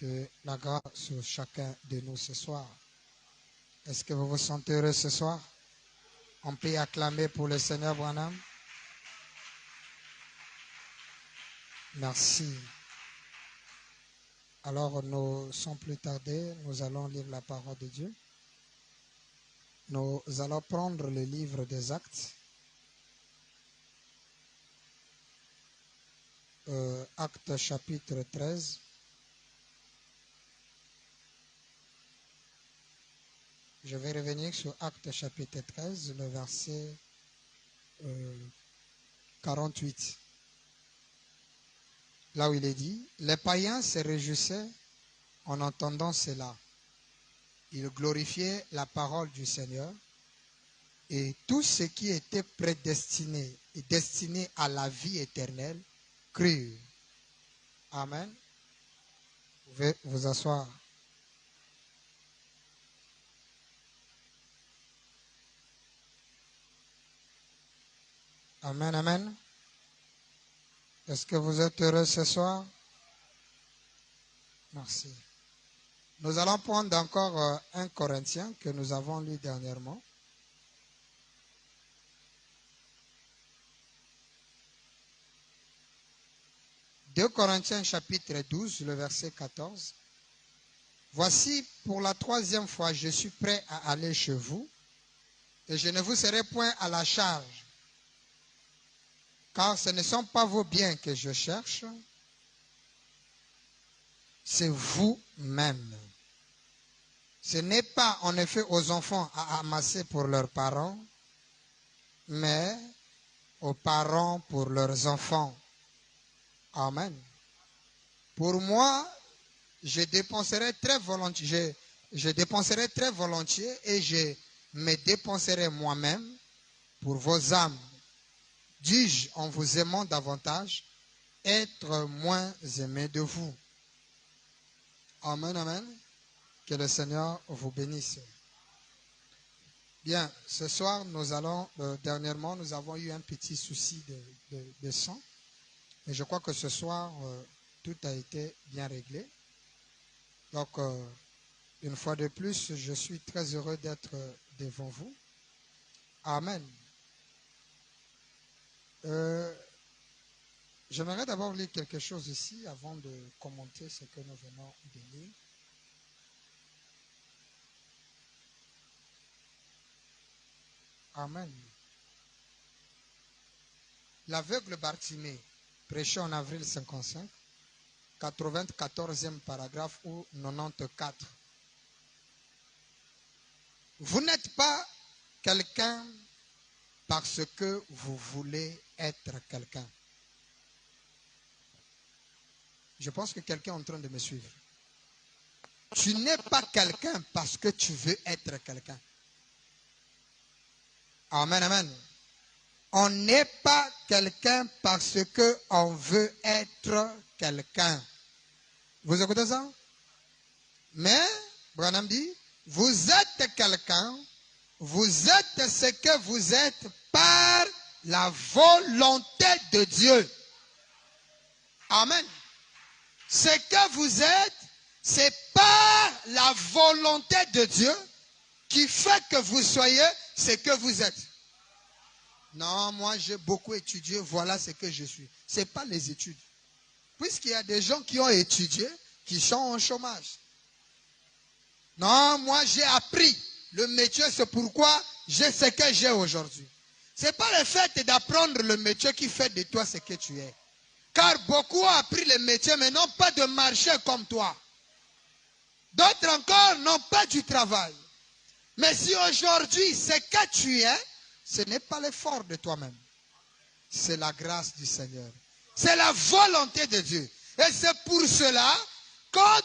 Que la grâce sur chacun de nous ce soir. Est-ce que vous vous sentez heureux ce soir? On peut acclamer pour le Seigneur Branham. Merci. Alors, nous sans plus tarder, nous allons lire la parole de Dieu. Nous allons prendre le livre des Actes. Actes chapitre 13. Je vais revenir sur Actes chapitre 13, le verset 48. Là où il est dit, les païens se réjouissaient en entendant cela. Ils glorifiaient la parole du Seigneur et tout ce qui était prédestiné et destiné à la vie éternelle crurent. Amen. Vous pouvez vous asseoir. Amen, amen. Est-ce que vous êtes heureux ce soir? Merci. Nous allons prendre encore 1 Corinthiens que nous avons lu dernièrement. « 2 Corinthiens chapitre 12, le verset 14. Voici, pour la 3e fois, je suis prêt à aller chez vous, et je ne vous serai point à la charge. Car ce ne sont pas vos biens que je cherche, c'est vous-même. Ce n'est pas en effet aux enfants à amasser pour leurs parents, mais aux parents pour leurs enfants. Amen. Pour moi, je dépenserai très volontiers et je me dépenserai moi-même pour vos âmes. Dis-je, en vous aimant davantage, être moins aimé de vous. Amen, amen. Que le Seigneur vous bénisse. Bien, ce soir, dernièrement, nous avons eu un petit souci de son. Et je crois que ce soir, tout a été bien réglé. Donc, une fois de plus, je suis très heureux d'être devant vous. Amen. J'aimerais d'abord lire quelque chose ici avant de commenter ce que nous venons de lire. Amen. L'aveugle Bartimée, prêché en avril 55, 94e paragraphe ou 94. Vous n'êtes pas quelqu'un parce que vous voulez être quelqu'un. Je pense que quelqu'un est en train de me suivre. Tu n'es pas quelqu'un parce que tu veux être quelqu'un. Amen, amen. On n'est pas quelqu'un parce qu'on veut être quelqu'un. Vous écoutez ça? Mais, Branham dit, vous êtes quelqu'un, vous êtes ce que vous êtes par la volonté de Dieu. Amen. Ce que vous êtes, c'est par la volonté de Dieu qui fait que vous soyez ce que vous êtes. Non, moi j'ai beaucoup étudié, voilà ce que je suis. Ce n'est pas les études. Puisqu'il y a des gens qui ont étudié, qui sont en chômage. Non, moi j'ai appris le métier, c'est pourquoi j'ai ce que j'ai aujourd'hui. Ce n'est pas le fait d'apprendre le métier qui fait de toi ce que tu es. Car beaucoup ont appris le métier, mais n'ont pas de marché comme toi. D'autres encore n'ont pas du travail. Mais si aujourd'hui, ce que tu es, ce n'est pas l'effort de toi-même. C'est la grâce du Seigneur. C'est la volonté de Dieu. Et c'est pour cela, quand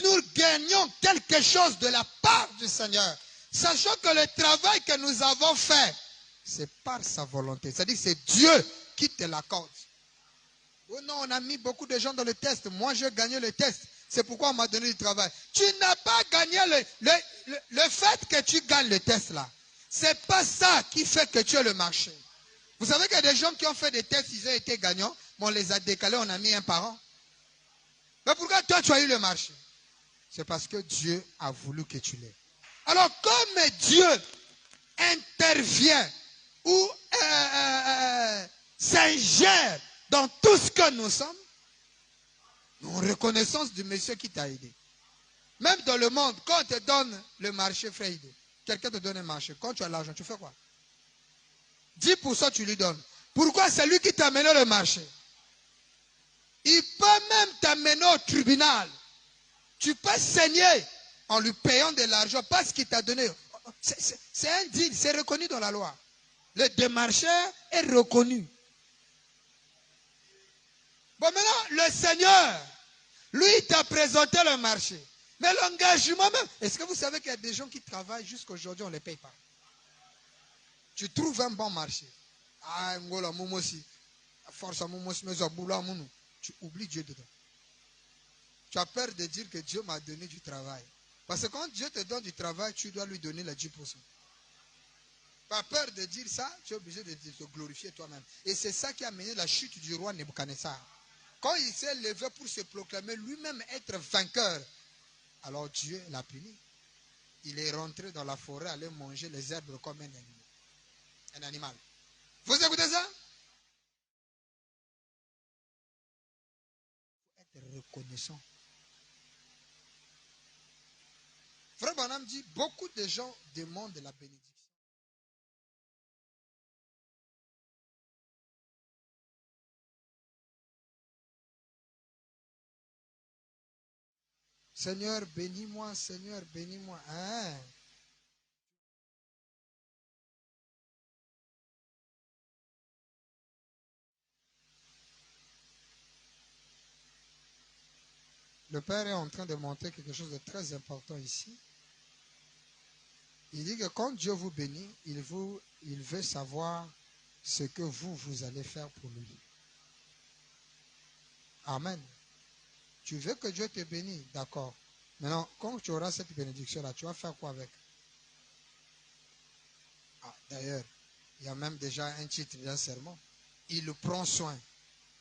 nous gagnons quelque chose de la part du Seigneur, sachant que le travail que nous avons fait, c'est par sa volonté. C'est-à-dire que c'est Dieu qui te l'accorde. Oh non, on a mis beaucoup de gens dans le test. Moi, j'ai gagné le test. C'est pourquoi on m'a donné du travail. Tu n'as pas gagné le fait que tu gagnes le test là. C'est pas ça qui fait que tu as le marché. Vous savez qu'il y a des gens qui ont fait des tests, ils ont été gagnants, mais on les a décalés, on a mis un par an. Mais pourquoi toi tu as eu le marché? c'est parce que Dieu a voulu que tu l'aies. Alors, comme Dieu intervient ou s'ingère dans tout ce que nous sommes, nous en reconnaissance du monsieur qui t'a aidé. Même dans le monde, quand on te donne le marché, frère, quelqu'un te donne un marché, quand tu as l'argent, tu fais quoi? 10% tu lui donnes. Pourquoi c'est lui qui t'a amené le marché? Il peut même t'amener au tribunal. Tu peux saigner en lui payant de l'argent parce qu'il t'a donné. C'est un deal, c'est reconnu dans la loi. Le démarcheur est reconnu. Bon, maintenant, le Seigneur, lui, il t'a présenté le marché. Mais l'engagement même, est-ce que vous savez qu'il y a des gens qui travaillent jusqu'à aujourd'hui, on ne les paye pas? Tu trouves un bon marché. Ah, Ngola Momosi, force à Momosi, mais tu oublies Dieu dedans. Tu as peur de dire que Dieu m'a donné du travail. Parce que quand Dieu te donne du travail, tu dois lui donner les 10%. Tu as peur de dire ça, tu es obligé de te glorifier toi-même. Et c'est ça qui a mené la chute du roi Nebuchadnezzar. Quand il s'est levé pour se proclamer lui-même être vainqueur, alors Dieu l'a puni. Il est rentré dans la forêt, aller manger les herbes comme un animal. Vous écoutez ça? Il faut être reconnaissant. Frère Branham dit, beaucoup de gens demandent la bénédiction. Seigneur, bénis-moi, Seigneur, bénis-moi. Hein? Le Père est en train de montrer quelque chose de très important ici. Il dit que quand Dieu vous bénit, il veut savoir ce que vous allez faire pour lui. Amen. Tu veux que Dieu te bénisse, d'accord. Maintenant, quand tu auras cette bénédiction-là, tu vas faire quoi avec? Ah, d'ailleurs, il y a même déjà un titre d'un sermon. Il prend soin.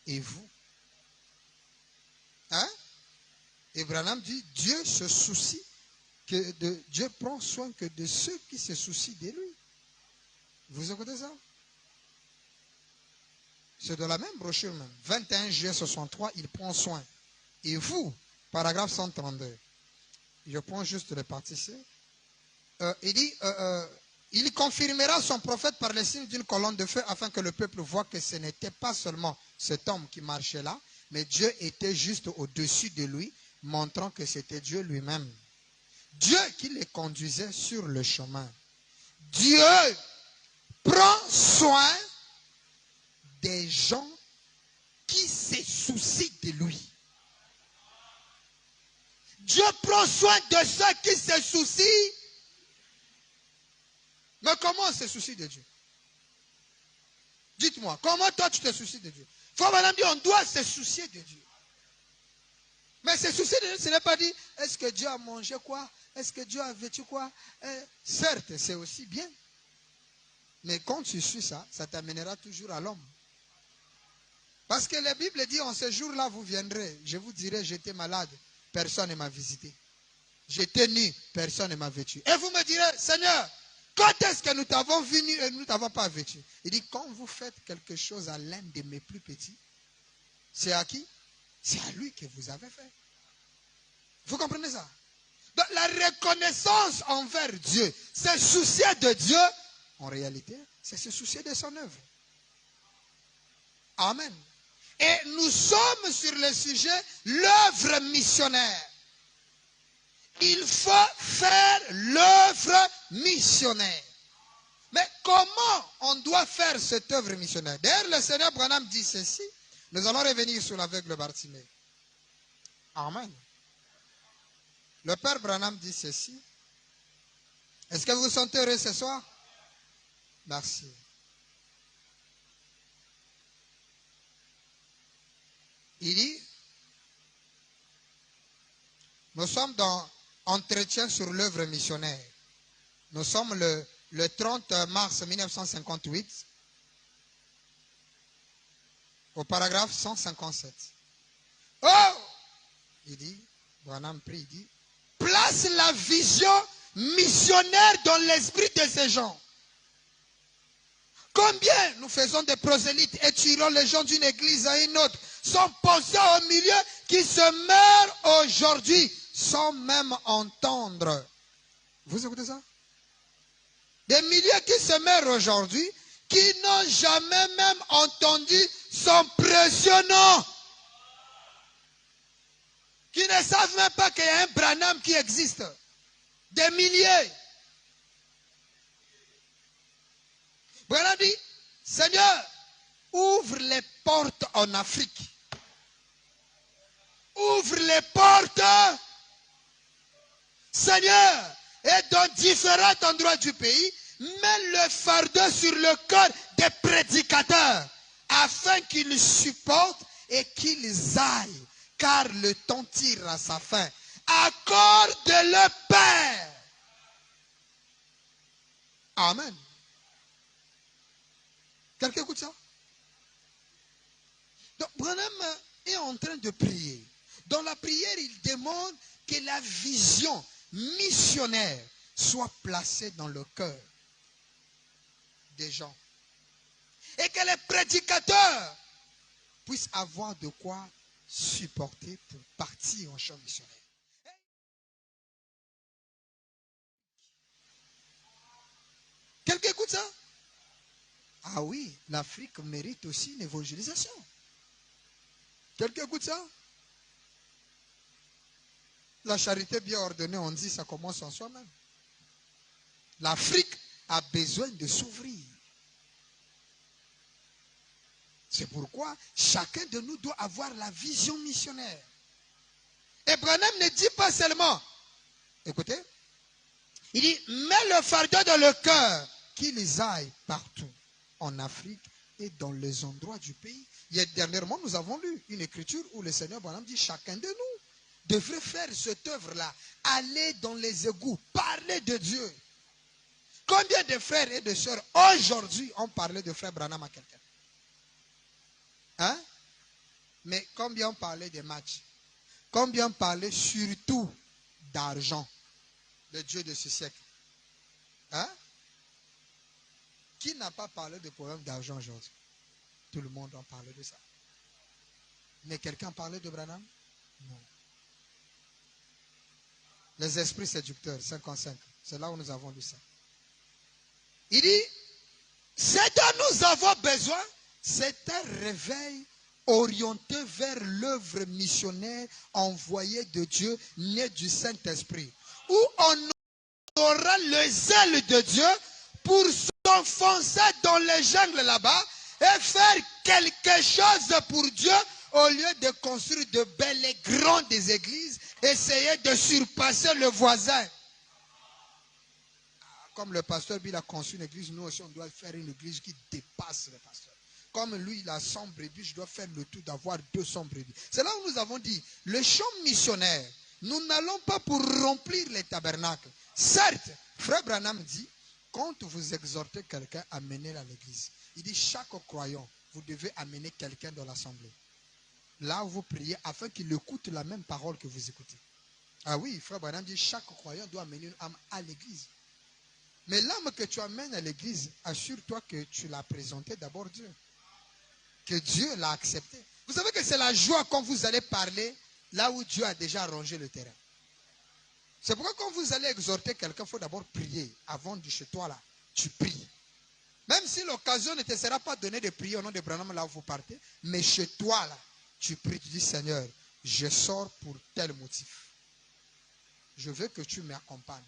Et vous? Hein? Et Branham dit, Dieu se soucie Dieu prend soin que de ceux qui se soucient de lui. Vous écoutez ça? C'est de la même brochure même. 21 juillet 63, il prend soin. Et vous, paragraphe 132. Je prends juste le participe. Il dit, il confirmera son prophète par les signes d'une colonne de feu afin que le peuple voie que ce n'était pas seulement cet homme qui marchait là, mais Dieu était juste au-dessus de lui, montrant que c'était Dieu lui-même. Dieu qui les conduisait sur le chemin. Dieu prend soin des gens qui se soucient de lui. Dieu prend soin de ceux qui se soucient. Mais comment on se soucie de Dieu? Dites-moi, comment toi tu te soucies de Dieu? Faut madame dire, on doit se soucier de Dieu. Mais se soucier de Dieu, ce n'est pas dire, est-ce que Dieu a mangé quoi? Est-ce que Dieu a vêtu quoi? Certes, c'est aussi bien. Mais quand tu suis ça, ça t'amènera toujours à l'homme. Parce que la Bible dit, en ce jour-là, vous viendrez. Je vous dirai, j'étais malade, personne ne m'a visité. J'étais nu, personne ne m'a vêtu. Et vous me direz, Seigneur, quand est-ce que nous t'avons vu nu et nous ne t'avons pas vêtu? Il dit, quand vous faites quelque chose à l'un de mes plus petits, c'est à qui? C'est à lui que vous avez fait. Vous comprenez ça? Donc la reconnaissance envers Dieu, se soucier de Dieu, en réalité, c'est se soucier de son œuvre. Amen. Et nous sommes sur le sujet, l'œuvre missionnaire. Il faut faire l'œuvre missionnaire. Mais comment on doit faire cette œuvre missionnaire? D'ailleurs, le Seigneur Branham dit ceci. Nous allons revenir sur l'aveugle Bartimée. Amen. Le Père Branham dit ceci. Est-ce que vous vous sentez heureux ce soir? Merci. Il dit, nous sommes dans Entretien sur l'œuvre missionnaire. Nous sommes le 30 mars 1958, au paragraphe 157. Oh! Il dit, Branham prie, il dit, place la vision missionnaire dans l'esprit de ces gens. Combien nous faisons des prosélytes et tirons les gens d'une église à une autre, sans penser au milieu, qui se meurent aujourd'hui sans même entendre. Vous écoutez ça? Des milliers qui se meurent aujourd'hui, qui n'ont jamais même entendu son précieux nom. Qui ne savent même pas qu'il y a un Branham qui existe. Des milliers. Branham dit, Seigneur, ouvre les portes en Afrique. Ouvre les portes, Seigneur, et dans différents endroits du pays, mets le fardeau sur le cœur des prédicateurs, afin qu'ils supportent et qu'ils aillent, car le temps tire à sa fin. Accorde-le, Père. Amen. Quelqu'un écoute ça? Donc, Branham est en train de prier. Dans la prière, il demande que la vision missionnaire soit placée dans le cœur des gens. Et que les prédicateurs puissent avoir de quoi supporter pour partir en champ missionnaire. Quelqu'un écoute ça? Ah oui, l'Afrique mérite aussi une évangélisation. Quelqu'un écoute ça? La charité bien ordonnée, on dit, ça commence en soi-même. L'Afrique a besoin de s'ouvrir. C'est pourquoi chacun de nous doit avoir la vision missionnaire. Et Branham ne dit pas seulement, écoutez, il dit, mets le fardeau dans le cœur, qu'ils aillent partout, en Afrique et dans les endroits du pays. Dernièrement, nous avons lu une écriture où le Seigneur Branham dit, chacun de nous devrait faire cette œuvre-là, aller dans les égouts, parler de Dieu. Combien de frères et de sœurs aujourd'hui ont parlé de frère Branham à quelqu'un? Hein? Mais combien ont parlé des matchs? Combien ont parlé surtout d'argent, le Dieu de ce siècle? Hein? Qui n'a pas parlé de problème d'argent aujourd'hui? Tout le monde en parlait de ça. Mais quelqu'un parlait de Branham? Non. Les esprits séducteurs, 55. C'est là où nous avons lu ça. Il dit, ce dont nous avons besoin, c'est un réveil orienté vers l'œuvre missionnaire envoyée de Dieu, née du Saint-Esprit, où on aura le zèle de Dieu pour s'enfoncer dans les jungles là-bas et faire quelque chose pour Dieu au lieu de construire de belles et grandes églises, essayer de surpasser le voisin. Comme le pasteur Bill a conçu une église, nous aussi on doit faire une église qui dépasse le pasteur. Comme lui, il a 100 brebis, je dois faire le tout d'avoir 200 brebis. C'est là où nous avons dit, le champ missionnaire, nous n'allons pas pour remplir les tabernacles. Certes, frère Branham dit, quand vous exhortez quelqu'un, amenez-le à l'église. Il dit, chaque croyant, vous devez amener quelqu'un dans l'assemblée. Là où vous priez, afin qu'il écoute la même parole que vous écoutez. Ah oui, frère Branham dit, chaque croyant doit amener une âme à l'église. Mais l'âme que tu amènes à l'église, assure-toi que tu l'as présenté d'abord Dieu. Que Dieu l'a accepté. Vous savez que c'est la joie quand vous allez parler là où Dieu a déjà arrangé le terrain. C'est pourquoi quand vous allez exhorter quelqu'un, il faut d'abord prier. Avant de chez toi là, tu pries. Même si l'occasion ne te sera pas donnée de prier au nom de Branham là où vous partez, mais chez toi là, tu pries, tu dis Seigneur, je sors pour tel motif. Je veux que tu m'accompagnes.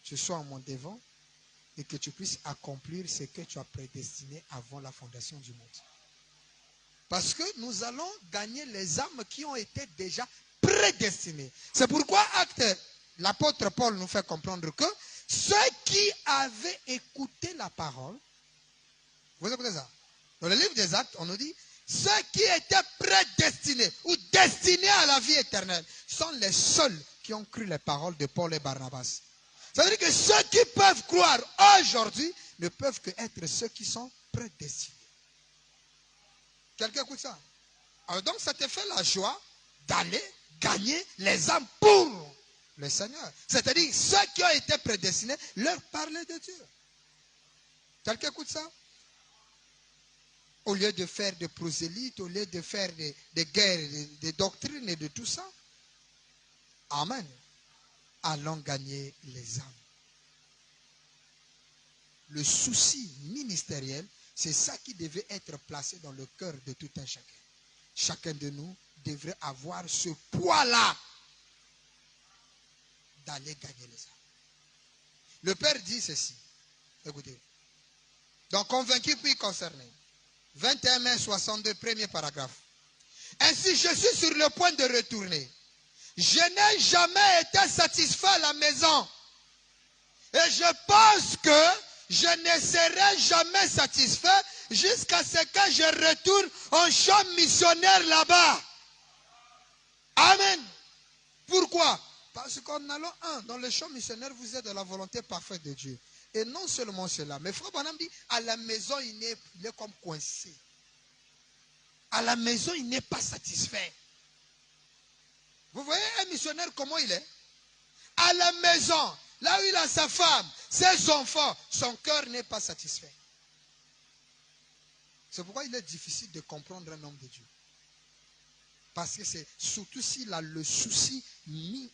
Tu sois en mon devant et que tu puisses accomplir ce que tu as prédestiné avant la fondation du monde. Parce que nous allons gagner les âmes qui ont été déjà prédestinées. C'est pourquoi l'apôtre Paul nous fait comprendre que ceux qui avaient écouté la parole, vous écoutez ça? Dans le livre des Actes, on nous dit, ceux qui étaient prédestinés ou destinés à la vie éternelle sont les seuls qui ont cru les paroles de Paul et Barnabas. Ça veut dire que ceux qui peuvent croire aujourd'hui ne peuvent que être ceux qui sont prédestinés. Quelqu'un écoute ça? Alors donc ça te fait la joie d'aller gagner les âmes pour le Seigneur. C'est-à-dire, ceux qui ont été prédestinés, leur parler de Dieu. Quelqu'un écoute ça? Au lieu de faire des prosélytes, au lieu de faire des guerres, des doctrines et de tout ça. Amen. Allons gagner les âmes. Le souci ministériel, c'est ça qui devait être placé dans le cœur de tout un chacun. Chacun de nous devrait avoir ce poids-là d'aller gagner les âmes. Le Père dit ceci. Écoutez. Donc, convaincu puis concerné. 21 mai 62, premier paragraphe. Ainsi, je suis sur le point de retourner. Je n'ai jamais été satisfait à la maison. Et je pense que je ne serai jamais satisfait jusqu'à ce que je retourne en champ missionnaire là-bas. Amen. Pourquoi? Parce qu'en allant dans le champ missionnaire, vous êtes de la volonté parfaite de Dieu. Et non seulement cela, mais Frère Branham dit, à la maison, il est comme coincé. À la maison, il n'est pas satisfait. Vous voyez un missionnaire comment il est? À la maison, là où il a sa femme, ses enfants, son cœur n'est pas satisfait. C'est pourquoi il est difficile de comprendre un homme de Dieu. Parce que c'est surtout s'il a le souci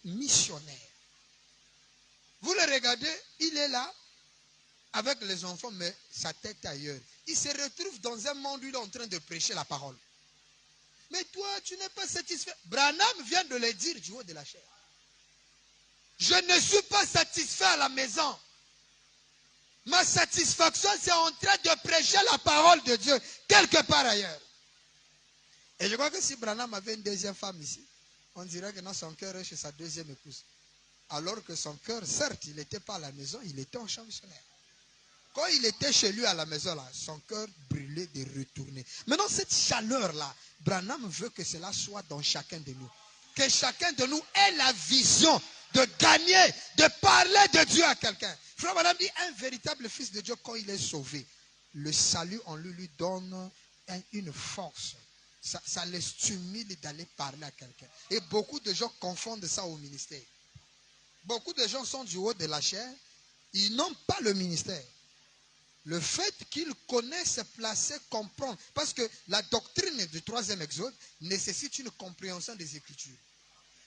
missionnaire. Vous le regardez, il est là avec les enfants, mais sa tête ailleurs. Il se retrouve dans un monde où il est en train de prêcher la parole. Mais toi, tu n'es pas satisfait. Branham vient de le dire du haut de la chair. Je ne suis pas satisfait à la maison. Ma satisfaction, c'est en train de prêcher la parole de Dieu quelque part ailleurs. Et je crois que si Branham avait une deuxième femme ici, on dirait que non, son cœur est chez sa deuxième épouse. Alors que son cœur, certes, il n'était pas à la maison, il était en champ missionnaire. Quand il était chez lui à la maison, là, son cœur brûlait de retourner. Maintenant, cette chaleur-là, Branham veut que cela soit dans chacun de nous. Que chacun de nous ait la vision de gagner, de parler de Dieu à quelqu'un. Frère Branham dit, un véritable fils de Dieu, quand il est sauvé, le salut en lui donne une force. Ça le stimule d'aller parler à quelqu'un. Et beaucoup de gens confondent ça au ministère. Beaucoup de gens sont du haut de la chair, ils n'ont pas le ministère. Le fait qu'ils connaissent, placer, comprendre. Parce que la doctrine du troisième exode nécessite une compréhension des Écritures.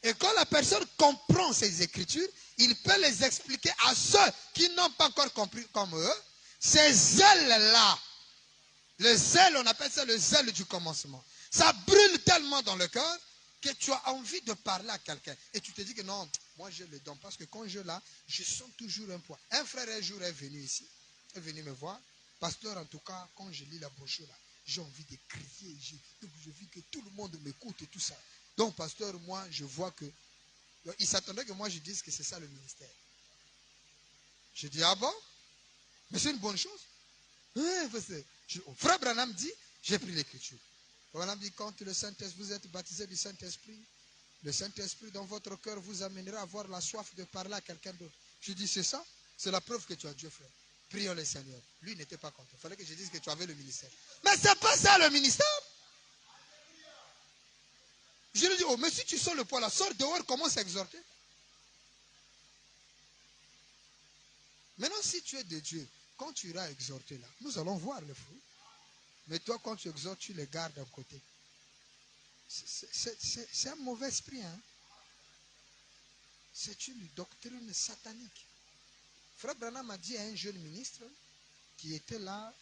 Et quand la personne comprend ces Écritures, il peut les expliquer à ceux qui n'ont pas encore compris comme eux. Ces zèles-là, le zèle, on appelle ça le zèle du commencement. Ça brûle tellement dans le cœur que tu as envie de parler à quelqu'un. Et tu te dis que non, moi je le donne. Parce que quand je l'ai, je sens toujours un poids. Un frère un jour est venu ici. Est venu me voir. Pasteur, en tout cas, quand je lis la brochure, là, j'ai envie de crier. Je vis que tout le monde m'écoute et tout ça. Donc, pasteur, moi, je vois que... Il s'attendait que moi, je dise que c'est ça le ministère. Je dis, ah bon? Mais c'est une bonne chose. Frère Branham dit, j'ai pris l'écriture. Branham dit, quand le Saint-Esprit, vous êtes baptisé du Saint-Esprit, le Saint-Esprit dans votre cœur vous amènera à avoir la soif de parler à quelqu'un d'autre. Je dis, c'est ça? C'est la preuve que tu as Dieu, frère. Prions le Seigneur. Lui, il n'était pas content. Il fallait que je dise que tu avais le ministère. Mais c'est pas ça le ministère. Je lui dis, oh, mais si tu sors le poids là, sors dehors, commence à exhorter. Maintenant, si tu es de Dieu, quand tu iras exhorter là, nous allons voir le fruit. Mais toi, quand tu exhortes, tu les gardes d'un côté. C'est un mauvais esprit. Hein? C'est une doctrine satanique. Frère Branham a dit à un jeune ministre qui était là,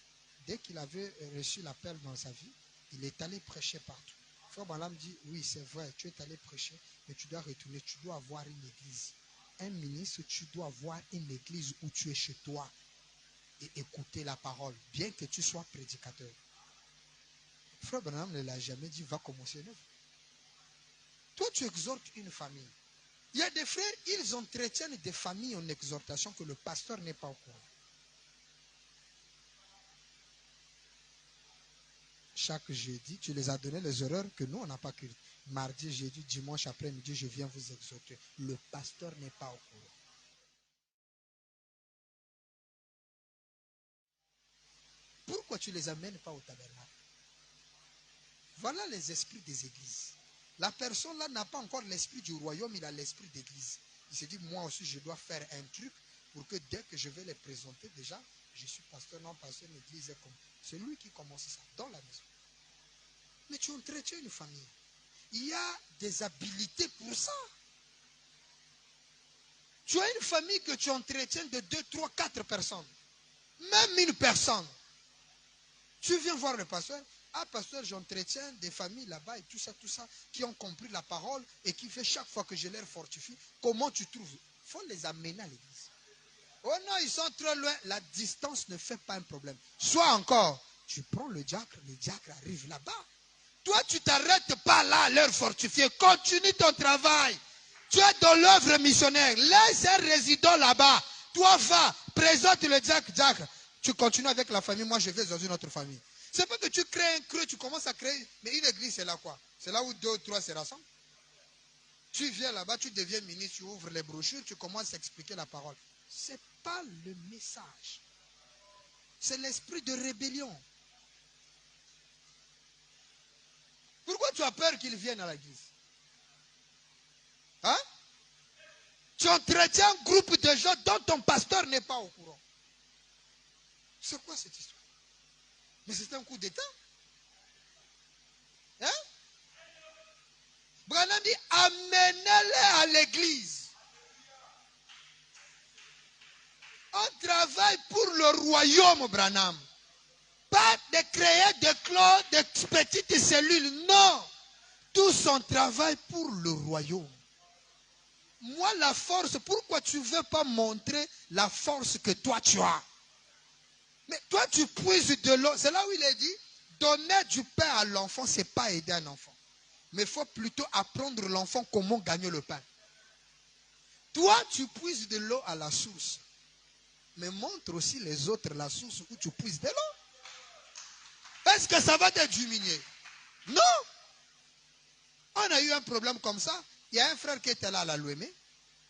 dès qu'il avait reçu l'appel dans sa vie, il est allé prêcher partout. Frère Branham dit, oui, c'est vrai, tu es allé prêcher, mais tu dois retourner, tu dois avoir une église. Un ministre, tu dois avoir une église où tu es chez toi et écouter la parole, bien que tu sois prédicateur. Frère Branham ne l'a jamais dit, va commencer neuf. Toi, tu exhortes une famille. Il y a des frères, ils entretiennent des familles en exhortation que le pasteur n'est pas au courant. Chaque jeudi, tu les as donné les horreurs que nous, on n'a pas cru. Mardi, jeudi, dimanche après-midi, je viens vous exhorter. Le pasteur n'est pas au courant. Pourquoi tu ne les amènes pas au tabernacle? Voilà les esprits des églises. La personne là n'a pas encore l'esprit du royaume, il a l'esprit d'église. Il s'est dit, moi aussi, je dois faire un truc pour que dès que je vais les présenter, déjà, je suis pasteur, non pasteur, l'église est comme. C'est lui qui commence ça, dans la maison. Mais tu entretiens une famille. Il y a des habilités pour ça. Tu as une famille que tu entretiens de 2, 3, 4 personnes. Même une personne. Tu viens voir le pasteur. Ah, pasteur, j'entretiens des familles là-bas et tout ça, qui ont compris la parole et qui fait chaque fois que je les fortifie. Comment tu trouves? Il faut les amener à l'église. Oh non, ils sont trop loin. La distance ne fait pas un problème. Soit encore, tu prends le diacre arrive là-bas. Toi, tu ne t'arrêtes pas là à leur fortifier. Continue ton travail. Tu es dans l'œuvre missionnaire. Laisse un résident là-bas. Toi, va, présente le diacre. Tu continues avec la famille. Moi, je vais dans une autre famille. C'est pas que tu crées un creux, tu commences à créer. Mais une église, c'est là quoi? C'est là où 2 ou 3 se rassemblent. Tu viens là-bas, tu deviens ministre, tu ouvres les brochures, tu commences à expliquer la parole. Ce n'est pas le message. C'est l'esprit de rébellion. Pourquoi tu as peur qu'ils viennent à l'église? Hein? Tu entretiens un groupe de gens dont ton pasteur n'est pas au courant. C'est quoi cette histoire? Mais c'est un coup d'État. Hein? Branham dit, amenez-les à l'église. On travaille pour le royaume, Branham. Pas de créer des clos, des petites cellules. Non. Tout on travaille pour le royaume. Moi, la force, pourquoi tu ne veux pas montrer la force que toi tu as? Mais toi, tu puises de l'eau. C'est là où il est dit, donner du pain à l'enfant, ce n'est pas aider un enfant. Mais il faut plutôt apprendre l'enfant comment gagner le pain. Toi, tu puises de l'eau à la source. Mais montre aussi les autres la source où tu puises de l'eau. Est-ce que ça va te diminuer? Non. On a eu un problème comme ça. Il y a un frère qui était là à la Louémé.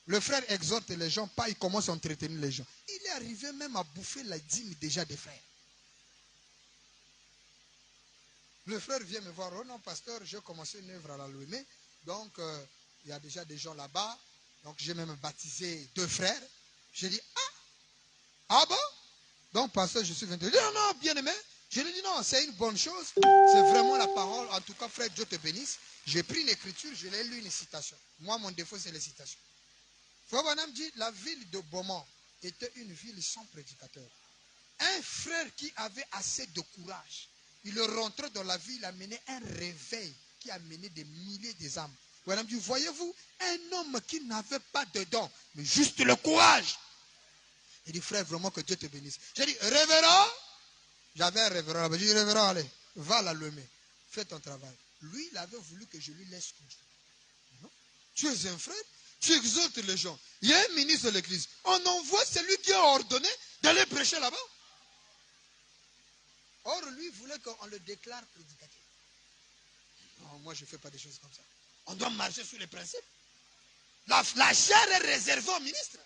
Le frère exhorte les gens, pas il commence à entretenir les gens. Il est arrivé même à bouffer la dîme déjà des frères. Le frère vient me voir, oh non pasteur, j'ai commencé une œuvre à la Louémé. Donc il y a déjà des gens là-bas. Donc j'ai même baptisé 2 frères. J'ai dit, ah bon? Donc pasteur, je suis venu. Il dit, non, non, bien aimé. Je lui ai dit, non, c'est une bonne chose. C'est vraiment la parole. En tout cas, frère, Dieu te bénisse. J'ai pris une écriture, je l'ai lu une citation. Moi, mon défaut, c'est les citations. Frère Branham dit, la ville de Beaumont était une ville sans prédicateur. Un frère qui avait assez de courage, il rentrait dans la ville, il a mené un réveil qui a mené des milliers d'âmes. Branham dit, voyez-vous, un homme qui n'avait pas de dons, mais juste le courage. Il dit, frère, vraiment que Dieu te bénisse. J'ai dit, révérend. J'avais un révérend là-bas. J'ai dit, révérend, allez, va la lemer, fais ton travail. Lui, il avait voulu que je lui laisse construire. Non? Tu es un frère, tu exaltes les gens. Il y a un ministre de l'église. On envoie celui qui a ordonné d'aller prêcher là-bas. Or, lui, il voulait qu'on le déclare prédicateur. Non, moi, je ne fais pas des choses comme ça. On doit marcher sur les principes. La chair est réservée au ministre.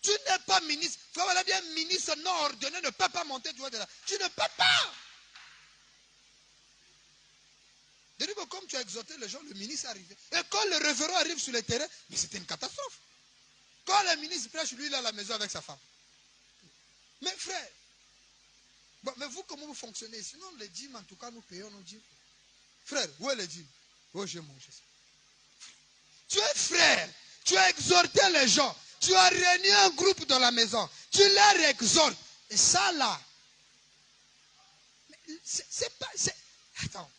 Tu n'es pas ministre. Frère, voilà bien, ministre non ordonné ne peut pas monter du haut de là. Tu ne peux pas. Je dis, comme tu as exhorté les gens, le ministre est arrivé. Et quand le révérend arrive sur le terrain, mais c'était une catastrophe. Quand le ministre prêche, lui, il est à la maison avec sa femme. Mais frère, bon, mais vous, comment vous fonctionnez? Sinon, les dîmes, en tout cas, nous payons nos dîmes. Frère, où est les dîmes? Oh, j'ai mangé ça. Tu es frère, tu as exhorté les gens, tu as réuni un groupe dans la maison, tu leur exhortes. Et ça, là, c'est pas... Attends.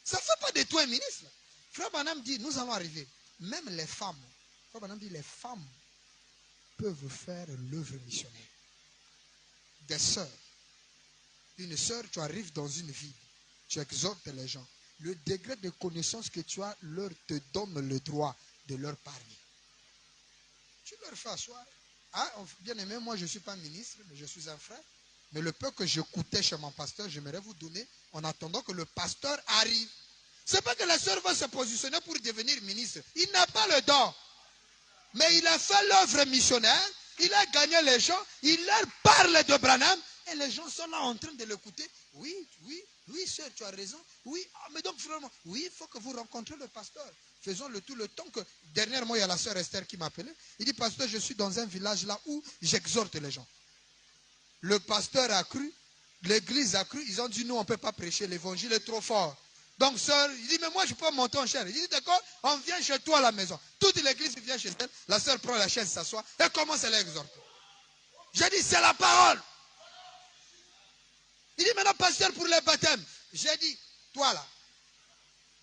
Ça ne fait pas de toi un ministre. Frère Branham dit, nous allons arriver. Même les femmes. Frère Branham dit, les femmes peuvent faire l'œuvre missionnaire. Des sœurs. Une sœur, tu arrives dans une ville. Tu exhortes les gens. Le degré de connaissance que tu as leur te donne le droit de leur parler. Tu leur fais asseoir. Ah, bien aimé, moi je ne suis pas ministre, mais je suis un frère. Mais le peu que j'écoutais chez mon pasteur, j'aimerais vous donner en attendant que le pasteur arrive. Ce n'est pas que la sœur va se positionner pour devenir ministre. Il n'a pas le don. Mais il a fait l'œuvre missionnaire. Il a gagné les gens. Il leur parle de Branham. Et les gens sont là en train de l'écouter. Oui, sœur, tu as raison. Oui, mais donc vraiment, oui, il faut que vous rencontriez le pasteur. faisons le tout le temps que, dernièrement, il y a la sœur Esther qui m'appelait. Il dit, pasteur, je suis dans un village là où j'exhorte les gens. Le pasteur a cru, l'église a cru, ils ont dit, nous, on ne peut pas prêcher, l'évangile est trop fort. Donc, sœur, il dit, mais moi, je peux monter en chair. Il dit, d'accord, on vient chez toi à la maison. Toute l'église vient chez elle, la sœur prend la chaise, s'assoit et commence à l'exhorter. J'ai dit, c'est la parole. Il dit, maintenant, pasteur, pour les baptêmes. J'ai dit, toi là,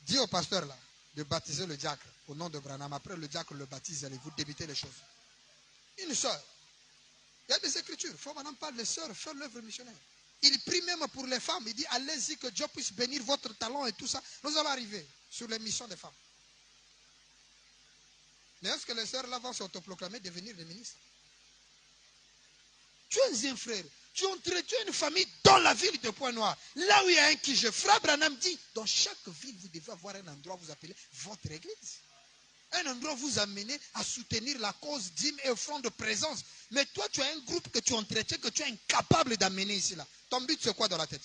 dis au pasteur là, de baptiser le diacre au nom de Branham. Après, le diacre le baptise, allez vous débiter les choses. Une sœur. Il y a des écritures. Il faut maintenant parler des sœurs, faire l'œuvre missionnaire. Il prie même pour les femmes. Il dit, allez-y que Dieu puisse bénir votre talent et tout ça. Nous allons arriver sur les missions des femmes. Mais est-ce que les sœurs là vont s'autoproclamer devenir des ministres? Tu es un frère. Tu entretiens une famille dans la ville de Pointe-Noire. Là où il y a un quiche. Frère Branham dit, dans chaque ville, vous devez avoir un endroit où vous appelez votre église. Un endroit où vous amenez à soutenir la cause dîme et offrande de présence. Mais toi, tu as un groupe que tu entretiens, que tu es incapable d'amener ici là. Ton but, c'est quoi dans la tête?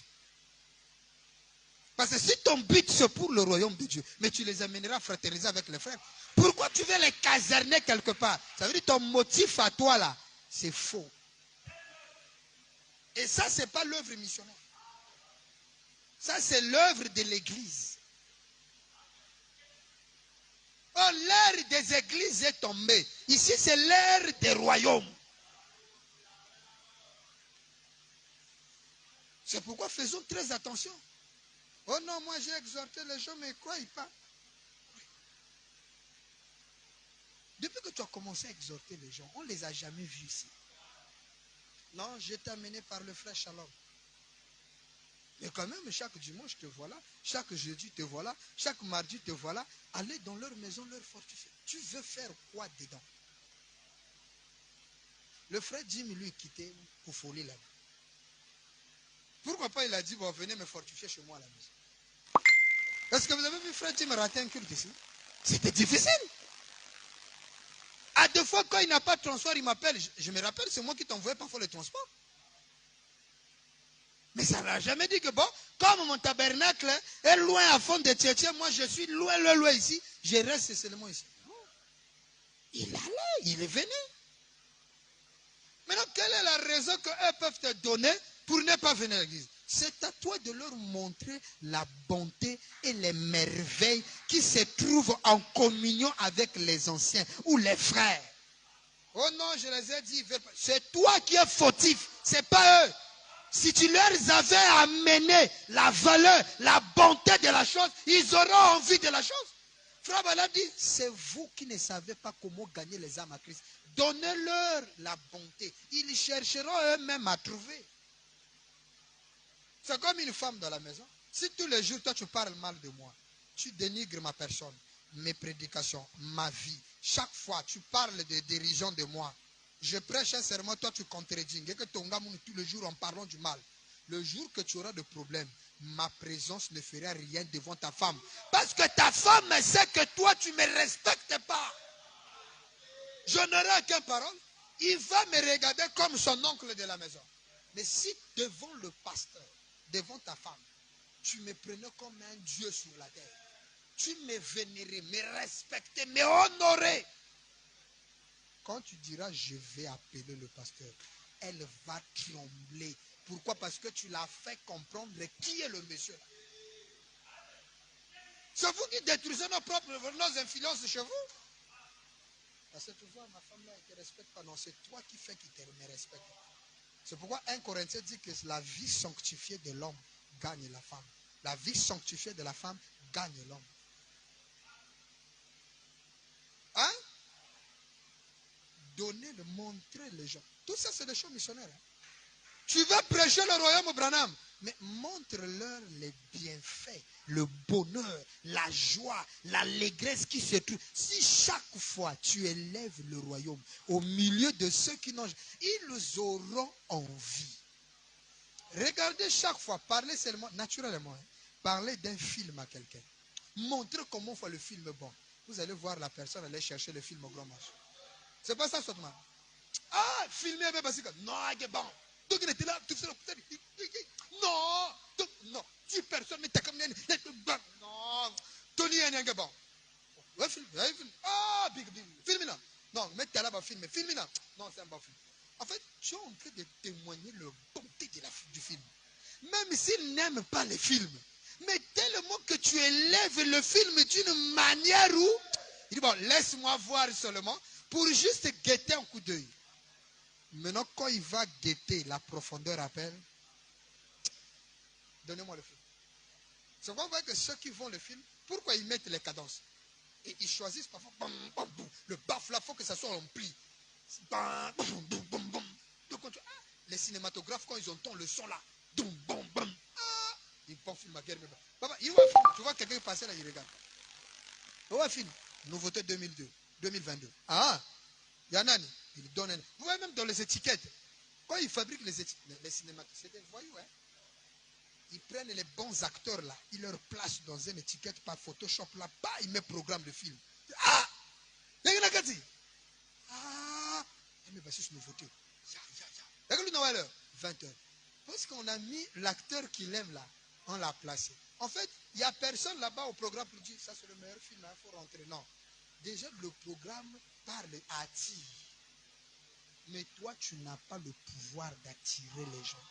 Parce que si ton but, c'est pour le royaume de Dieu, mais tu les amèneras à fraterniser avec les frères, pourquoi tu veux les caserner quelque part? Ça veut dire que ton motif à toi là, c'est faux. Et ça, ce n'est pas l'œuvre missionnaire. Ça, c'est l'œuvre de l'église. Oh, l'ère des églises est tombée. Ici, c'est l'ère des royaumes. C'est pourquoi faisons très attention. Oh non, moi j'ai exhorté les gens, mais quoi, ils parlent. Depuis que tu as commencé à exhorter les gens, on ne les a jamais vus ici. Non, je t'ai amené par le frère Shalom. Mais quand même, chaque dimanche, te voilà. Chaque jeudi, te voilà. Chaque mardi, te voilà. Aller dans leur maison, leur fortifier. Tu veux faire quoi dedans? Le frère Jim, lui, quittait pour folie là-bas. Pourquoi pas il a dit, bon, venez me fortifier chez moi à la maison. Est-ce que vous avez vu frère Jim rater un culte ici? C'était difficile. À deux fois, quand il n'a pas de transport, il m'appelle. Je me rappelle, c'est moi qui t'envoyais parfois le transport. Mais ça n'a jamais dit que bon, comme mon tabernacle est loin à fond de Tchétché, moi je suis loin ici, je reste seulement ici. Non. Il allait, il est venu. Maintenant, quelle est la raison qu'eux peuvent te donner pour ne pas venir à l'église? C'est à toi de leur montrer la bonté et les merveilles qui se trouvent en communion avec les anciens ou les frères. Oh non, je les ai dit, c'est toi qui es fautif, c'est pas eux. Si tu leur avais amené la valeur, la bonté de la chose, ils auront envie de la chose. Frère Bala dit, c'est vous qui ne savez pas comment gagner les âmes à Christ. Donnez-leur la bonté. Ils chercheront eux-mêmes à trouver. C'est comme une femme dans la maison. Si tous les jours, toi, tu parles mal de moi, tu dénigres ma personne, mes prédications, ma vie. Chaque fois, tu parles de dérision de moi. Je prêche un serment, toi tu contredis. Et que ton gars tous les jours en parlant du mal. Le jour que tu auras de problèmes, ma présence ne fera rien devant ta femme. Parce que ta femme sait que toi tu ne me respectes pas. Je n'aurai aucune parole. Il va me regarder comme son oncle de la maison. Mais si devant le pasteur, devant ta femme, tu me prenais comme un Dieu sur la terre, tu me vénérais, me respectais, me honorais. Quand tu diras, je vais appeler le pasteur, elle va trembler. Pourquoi? Parce que tu l'as fait comprendre qui est le monsieur là. C'est vous qui détruisez nos influences chez vous. Parce que tu vois, ma femme là, elle ne te respecte pas. Non, c'est toi qui fais qu'il me respecte. C'est pourquoi 1 Corinthiens dit que la vie sanctifiée de l'homme gagne la femme. La vie sanctifiée de la femme gagne l'homme. Hein? Donner, montrer les gens. Tout ça, c'est des choses missionnaires. Hein? Tu veux prêcher le royaume au Branham, mais montre-leur les bienfaits, le bonheur, la joie, l'allégresse qui se trouve. Si chaque fois tu élèves le royaume au milieu de ceux qui n'ont, ils auront envie. Regardez chaque fois, parlez seulement, naturellement, hein, parlez d'un film à quelqu'un. Montrez comment fait le film bon. Vous allez voir la personne aller chercher le film au grand marché. C'est pas ça, seulement. Ah, filmer, non, c'est bon. Donc il était là, non, non, 10 personnes, mais t'as comme non, Tony est bon. Ouais, film. Ouais, film. Ah, big. Filme là. Non, mais t'es là-bas, filme. Filme là. Non, c'est un bon film. En fait, tu es en train de témoigner la bonté du film. Même s'il n'aime pas les films. Mais tellement que tu élèves le film d'une manière où il dit, bon, laisse-moi voir seulement pour juste guetter un coup d'œil. Maintenant, quand il va guetter, la profondeur appelle. Donnez-moi le film. C'est qu'on voit que ceux qui vont le film, pourquoi ils mettent les cadences? Et ils choisissent parfois, le baf là, il faut que ça soit rempli. Les cinématographes, quand ils entendent le son là, ils vont filmer ma guerre. Papa, il va filmer. Tu vois quelqu'un passer là, il regarde. Il va filmer. Nouveauté 2022. Ah, il y en a, il donne. Vous voyez même dans les étiquettes, quand ils fabriquent les cinématographes, c'est des voyous, hein. Ils prennent les bons acteurs là, ils leur placent dans une étiquette par Photoshop là, bah, ils mettent programme de film. Ah! Ah! Mais bah, c'est une nouveauté. Regarde Noël, 20h. Parce qu'on a mis l'acteur qu'il aime là, on l'a placé. En fait, il n'y a personne là-bas au programme pour dire ça c'est le meilleur film, il faut rentrer. Non. Déjà, le programme parle, attire. Mais toi, tu n'as pas le pouvoir d'attirer les gens.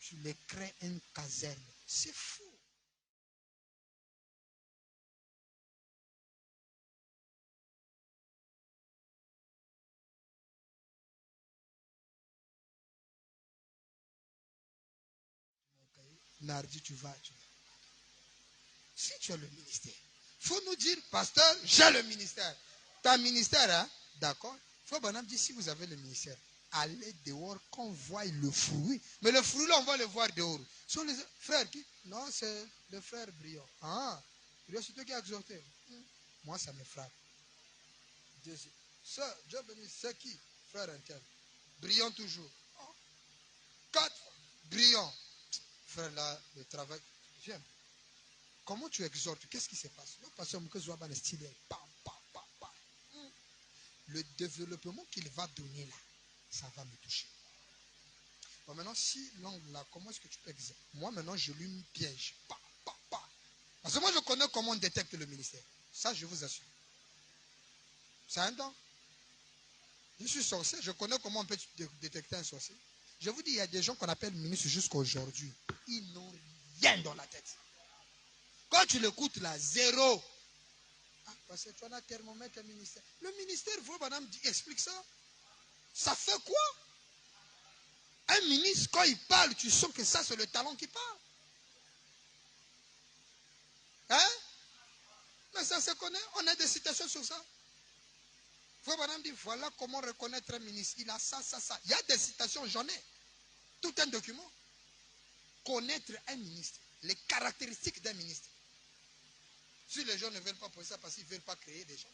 Tu les crées une caserne. C'est fou. Nardi, tu vas. Si tu as le ministère, il faut nous dire, pasteur, j'ai le ministère. Ta ministère, hein? D'accord. Il faut que dire, si vous avez le ministère, allez dehors, qu'on voit le fruit. Mais le fruit, là, on va le voir dehors. Ce sont les frères qui? Non, c'est le frère Brion. Ah, Brion, c'est toi qui as exhorté. Moi, ça me frappe. Ça, Dieu béni, c'est qui? Frère Intel. Brion toujours. Oh. 4 fois. Brion. Frère, là, le travail. Viens. Comment tu exhortes? Qu'est-ce qui se passe? Le développement qu'il va donner là, ça va me toucher. Bon, maintenant, si l'angle là, comment est-ce que tu peux exercer? Moi, maintenant, je lui piège. Parce que moi, je connais comment on détecte le ministère. Ça, je vous assure. C'est un temps. Je suis sorcier, je connais comment on peut détecter un sorcier. Je vous dis, il y a des gens qu'on appelle ministres jusqu'à aujourd'hui. Ils n'ont rien dans la tête. Quand tu l'écoutes là, zéro. Ah, parce que tu as un thermomètre, un ministère. Le ministère, vous, madame, explique ça. Ça fait quoi? Un ministre, quand il parle, tu sens que ça, c'est le talent qui parle. Hein? Mais ça se connaît. On a des citations sur ça. Vous, madame, dit, voilà comment reconnaître un ministre. Il a ça, ça, ça. Il y a des citations, j'en ai. Tout un document. Connaître un ministre. Les caractéristiques d'un ministre. Si les gens ne veulent pas poser ça parce qu'ils ne veulent pas créer des gens.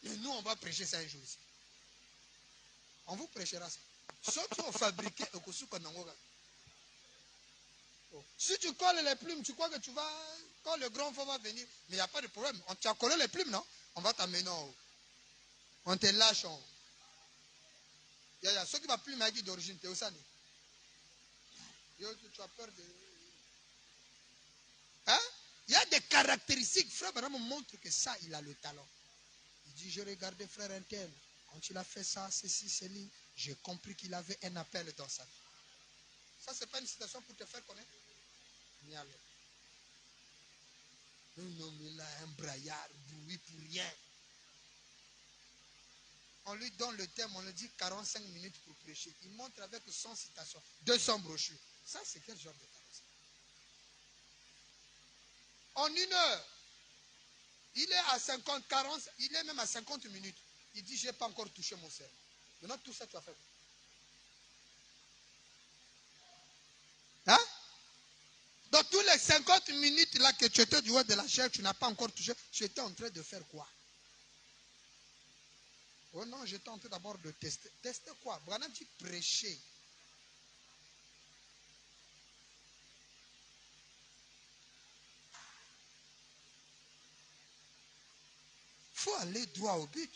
Mais nous, on va prêcher ça un jour ici. On vous prêchera ça. Ceux qui ont fabriqué Okusu Konangoga. Si tu colles les plumes, tu crois que tu vas. Quand le grand fond va venir, mais il n'y a pas de problème. Tu as collé les plumes, non? On va t'amener en haut. On te lâche en haut. Il y a ceux qui vont plume avec d'origine, tu es au Sani. Tu as peur de. Hein? Il y a des caractéristiques. Frère Branham montre que ça, il a le talent. Il dit, je regardais frère Intel. Quand il a fait ça, ceci, cela, j'ai compris qu'il avait un appel dans sa vie. Ça, ce n'est pas une citation pour te faire connaître. Un homme est là, un braillard, bruit pour rien. On lui donne le thème, on lui dit 45 minutes pour prêcher. Il montre avec 100 citations, 200 brochures. Ça, c'est quel genre de talent? En 1 heure, il est à 50, 40, il est même à 50 minutes. Il dit, je n'ai pas encore touché mon cerveau. Maintenant, tout ça, tu as fait. Hein? Dans tous les 50 minutes là que tu étais du haut de la chair, tu n'as pas encore touché. Tu étais en train de faire quoi? Oh non, j'étais en train d'abord de tester. Tester quoi? Branham dit prêcher. Il faut aller droit au but.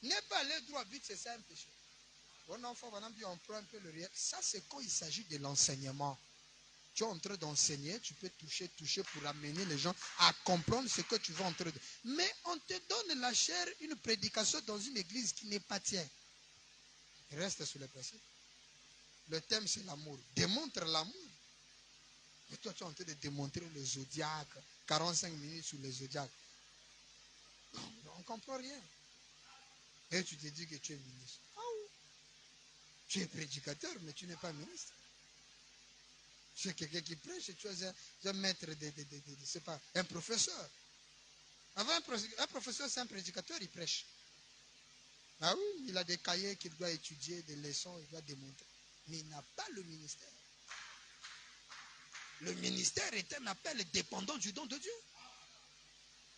N'est pas aller droit au but, c'est ça un péché. Oh non, faut Branham dit on prend un peu le réel. Ça, c'est quand il s'agit de l'enseignement. Tu es en train d'enseigner, tu peux toucher pour amener les gens à comprendre ce que tu vas en train de... Mais on te donne la chair, une prédication dans une église qui n'est pas tienne. Reste sur le principe. Le thème, c'est l'amour. Démontre l'amour. Et toi, tu es en train de démontrer le zodiaque. 45 minutes sur le zodiaque. On ne comprend rien. Et tu te dis que tu es ministre. Oh. Tu es prédicateur, mais tu n'es pas ministre. Tu es quelqu'un qui prêche et tu es un maître c'est pas, un professeur. Avant, un professeur, c'est un prédicateur, il prêche. Ah oui, il a des cahiers qu'il doit étudier, des leçons, il doit démontrer. Mais il n'a pas le ministère. Le ministère est un appel dépendant du don de Dieu.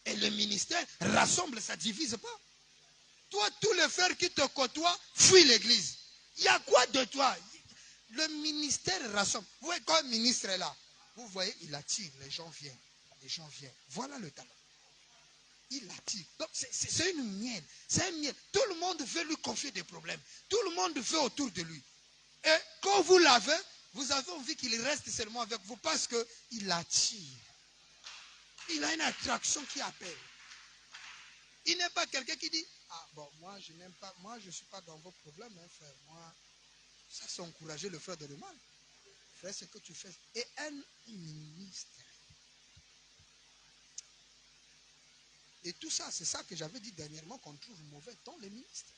Et le ministère rassemble, ça ne divise pas. Toi, tous les frères qui te côtoient, fuient l'église. Il y a quoi de toi? Le ministère rassemble. Vous voyez, quand un ministre est là, vous voyez, il attire, les gens viennent. Les gens viennent. Voilà le talent. Il attire. Donc, c'est une mienne. C'est un miel. Tout le monde veut lui confier des problèmes. Tout le monde veut autour de lui. Et quand vous l'avez, vous avez envie qu'il reste seulement avec vous parce qu'il attire. Il a une attraction qui appelle. Il n'est pas quelqu'un qui dit, ah bon, moi je n'aime pas, moi je ne suis pas dans vos problèmes, hein, frère. Moi, ça c'est encourager le frère de le mal. Frère, ce que tu fais. Et un ministre. Et tout ça, c'est ça que j'avais dit dernièrement qu'on trouve mauvais dans les ministres.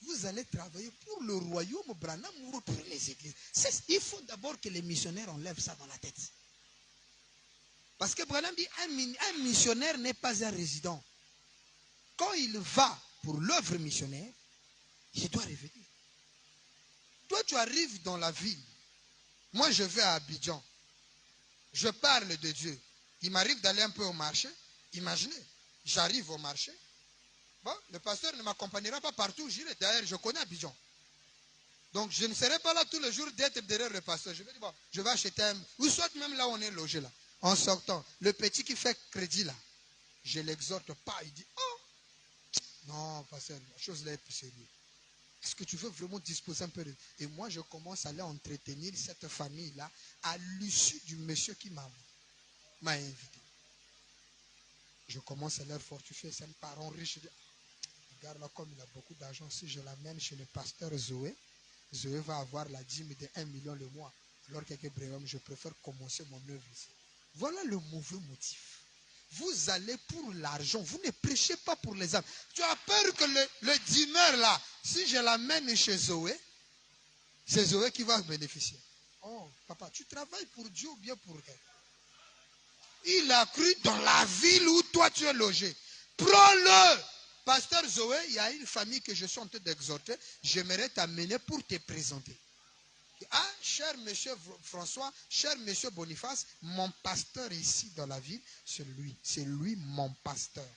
Vous allez travailler pour le royaume Branham ou pour les églises. Il faut d'abord que les missionnaires enlèvent ça dans la tête. Parce que Branham dit, un missionnaire n'est pas un résident. Quand il va pour l'œuvre missionnaire, il doit revenir. Toi, tu arrives dans la ville. Moi, je vais à Abidjan. Je parle de Dieu. Il m'arrive d'aller un peu au marché. Imaginez, j'arrive au marché. Bon, le pasteur ne m'accompagnera pas partout. J'irai. D'ailleurs, je connais Abidjan. Donc, je ne serai pas là tous les jours d'être derrière le pasteur. Je vais dire, bon, je vais acheter un... Ou soit même là où on est logé, là. En sortant, le petit qui fait crédit, là, je ne l'exhorte pas. Il dit, oh, non, pasteur, la chose là est plus sérieuse. Est-ce que tu veux vraiment disposer un peu de... Et moi, je commence à aller entretenir cette famille-là à l'issue du monsieur qui m'a invité. Je commence à leur fortifier. C'est un parent riche. Regarde là, comme il a beaucoup d'argent, si je l'amène chez le pasteur Zoé, Zoé va avoir la dîme de 1 million le mois. Alors qu'avec Braham, je préfère commencer mon œuvre ici. Voilà le mauvais motif. Vous allez pour l'argent. Vous ne prêchez pas pour les âmes. Tu as peur que le dîmeur là, si je l'amène chez Zoé, c'est Zoé qui va bénéficier. Oh, papa, tu travailles pour Dieu ou bien pour elle? Il a cru dans la ville où toi tu es logé. Prends-le. Pasteur Zoé, il y a une famille que je suis en train d'exhorter. J'aimerais t'amener pour te présenter. Ah, cher monsieur François, cher monsieur Boniface, mon pasteur ici dans la ville, c'est lui mon pasteur.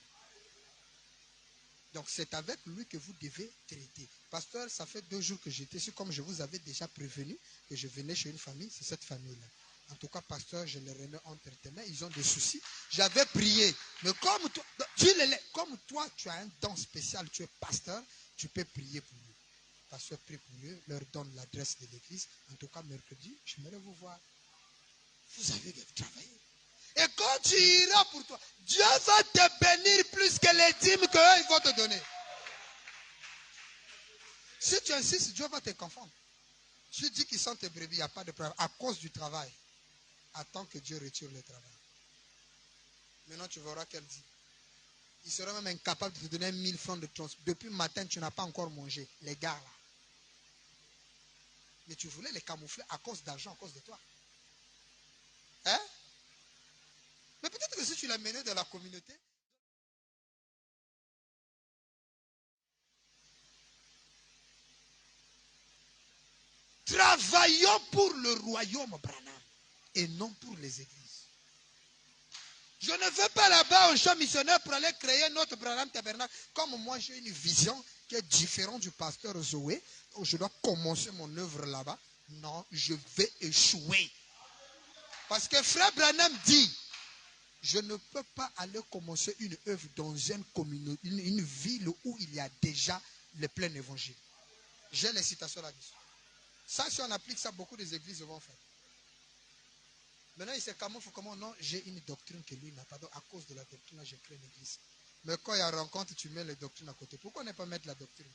Donc c'est avec lui que vous devez traiter. Pasteur, ça fait 2 jours que j'étais ici, comme je vous avais déjà prévenu que je venais chez une famille, c'est cette famille-là. En tout cas, pasteur, je les remets entre tes mains, ils ont des soucis. J'avais prié, mais comme toi, tu as un don spécial, tu es pasteur, tu peux prier pour eux. Pasteur prie pour eux, leur donne l'adresse de l'église. En tout cas, mercredi, j'aimerais vous voir. Vous avez travaillé. Et quand tu iras pour toi, Dieu va te bénir plus que les dîmes qu'eux, ils vont te donner. Si tu insistes, Dieu va te confondre. Tu dis qu'ils sont tes brebis, il n'y a pas de problème. À cause du travail, attends que Dieu retire le travail. Maintenant, tu verras qu'elle dit. Il sera même incapable de te donner 1000 francs de transport. Depuis le matin, tu n'as pas encore mangé. Les gars, là. Mais tu voulais les camoufler à cause d'argent, à cause de toi. Hein? Mais peut-être que si tu l'as mené dans la communauté. Travaillons pour le royaume Branham et non pour les églises. Je ne vais pas là-bas au champ missionnaire pour aller créer notre Branham Tabernacle. Comme moi j'ai une vision qui est différente du pasteur Zoé, donc je dois commencer mon œuvre là-bas. Non, je vais échouer. Parce que frère Branham dit, je ne peux pas aller commencer une œuvre dans une ville où il y a déjà le plein évangile. J'ai les citations là-dessus. Ça, si on applique ça, beaucoup des églises vont faire. Maintenant, il se camoufle comment? Non, j'ai une doctrine que lui n'a pas. Donc, à cause de la doctrine, là, je crée l'église. Mais quand il y a rencontre, tu mets les doctrines à côté. Pourquoi ne pas mettre la doctrine?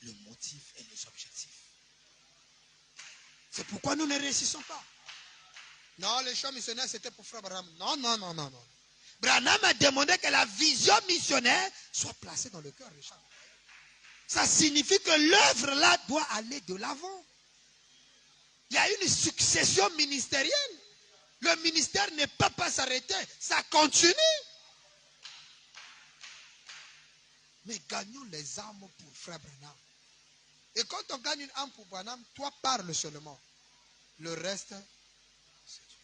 Le motif et les objectifs. C'est pourquoi nous ne réussissons pas. Non, les champs missionnaires, c'était pour Frère Branham. Non, non, non, non, non. Branham a demandé que la vision missionnaire soit placée dans le cœur des gens. Ça signifie que l'œuvre là doit aller de l'avant. Il y a une succession ministérielle. Le ministère ne peut pas s'arrêter. Ça continue. Mais gagnons les âmes pour Frère Branham. Et quand on gagne une âme pour Branham, toi parle seulement. Le reste, c'est Dieu.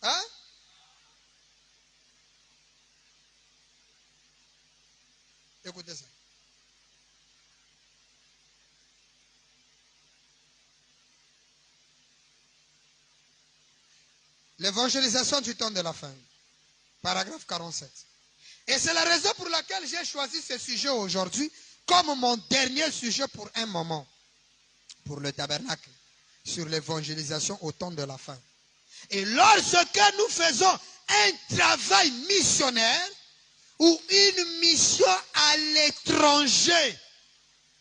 Hein? Écoutez ça. L'évangélisation du temps de la fin. Paragraphe 47. Et c'est la raison pour laquelle j'ai choisi ce sujet aujourd'hui comme mon dernier sujet pour un moment. Pour le tabernacle. Sur l'évangélisation au temps de la fin. Et lorsque nous faisons un travail missionnaire ou une mission à l'étranger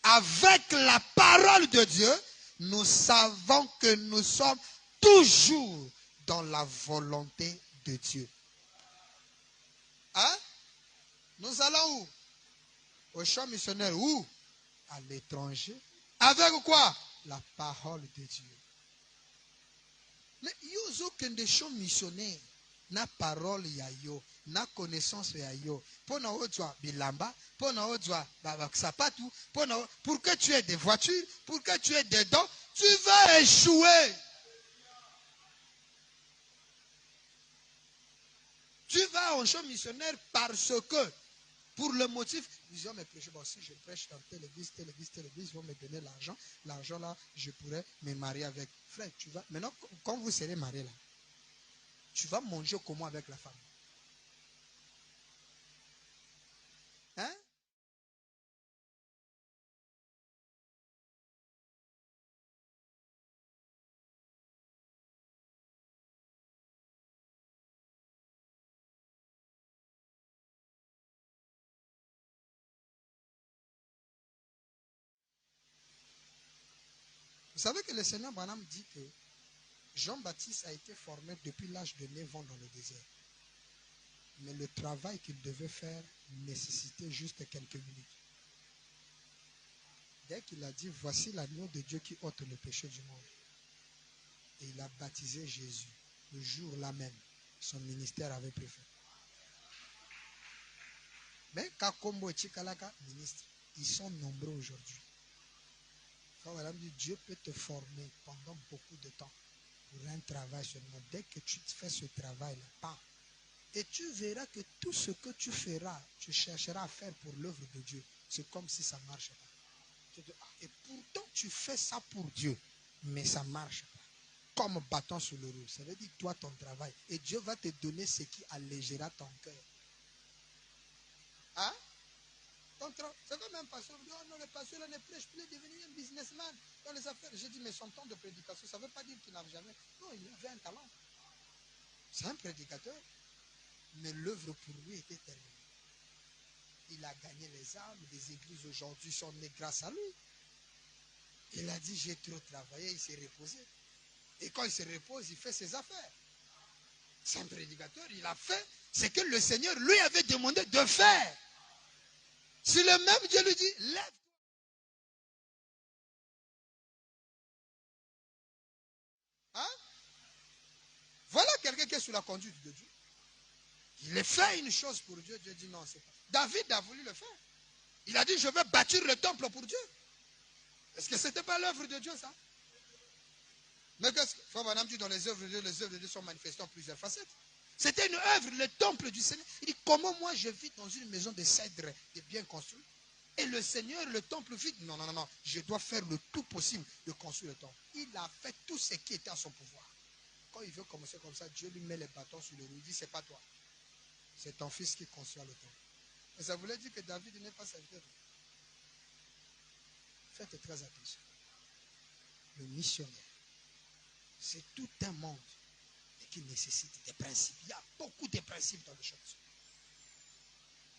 avec la parole de Dieu, nous savons que nous sommes toujours dans la volonté de Dieu. Hein? Nous allons où? Au champ missionnaire. Où? À l'étranger. Avec quoi? La parole de Dieu. Mais il y a des champs missionnaires. Na parole ya yo, na connaissance ya yo. Pour bilamba, pour sapatu, pour que tu aies des voitures, pour que tu aies des dons, tu vas échouer. Tu vas en champ missionnaire parce que, pour le motif, ils ont mes prêchés. Bon, si je prêche dans telle église, ils vont me donner l'argent. L'argent là, je pourrais me marier avec. Frère, tu vas. Maintenant, quand vous serez marié là, tu vas manger comment avec la femme? Hein? Vous savez que le Seigneur Branham dit que Jean-Baptiste a été formé depuis l'âge de 9 ans dans le désert. Mais le travail qu'il devait faire nécessitait juste quelques minutes. Dès qu'il a dit, voici l'agneau de Dieu qui ôte le péché du monde. Et il a baptisé Jésus. Le jour-là même, son ministère avait pris fin. Mais Kakombo et Chikalaka, ministre, ils sont nombreux aujourd'hui. Quand Madame dit, Dieu peut te former pendant beaucoup de temps pour un travail seulement. Dès que tu fais ce travail-là, pas. Et tu verras que tout ce que tu feras, tu chercheras à faire pour l'œuvre de Dieu. C'est comme si ça ne marche pas. Et pourtant, tu fais ça pour Dieu, mais ça ne marche pas. Comme bâton sur le roue. Ça veut dire toi, ton travail. Et Dieu va te donner ce qui allégera ton cœur. Hein? C'est comme un pasteur. Oh non, le pasteur là ne prêche plus, devenir un businessman dans les affaires. J'ai dit, mais son temps de prédication, ça ne veut pas dire qu'il n'a jamais. Non, il avait un talent. C'est un prédicateur. Mais l'œuvre pour lui était terminée. Il a gagné les âmes. Les églises aujourd'hui sont nées grâce à lui. Il a dit, j'ai trop travaillé, il s'est reposé. Et quand il se repose, il fait ses affaires. C'est un prédicateur, il a fait ce que le Seigneur lui avait demandé de faire. Si le même Dieu lui dit, lève-toi. Hein? Voilà quelqu'un qui est sous la conduite de Dieu. Il a fait une chose pour Dieu, Dieu dit non, c'est pas. David a voulu le faire. Il a dit, je vais bâtir le temple pour Dieu. Est-ce que ce n'était pas l'œuvre de Dieu, ça? Mais qu'est-ce que, Frère Branham dit dans les œuvres de Dieu sont manifestées en plusieurs facettes. C'était une œuvre, le temple du Seigneur. Il dit, comment moi je vis dans une maison de cèdre, de bien construit, et le Seigneur, le temple vide? Non, non, non, non. Je dois faire le tout possible de construire le temple. Il a fait tout ce qui était à son pouvoir. Quand il veut commencer comme ça, Dieu lui met les bâtons sur le roue. Il dit, c'est pas toi. C'est ton fils qui construit le temple. Et ça voulait dire que David n'est pas serviteur. Faites très attention. le missionnaire, c'est tout un monde qui nécessite des principes. Il y a beaucoup de principes dans le champ.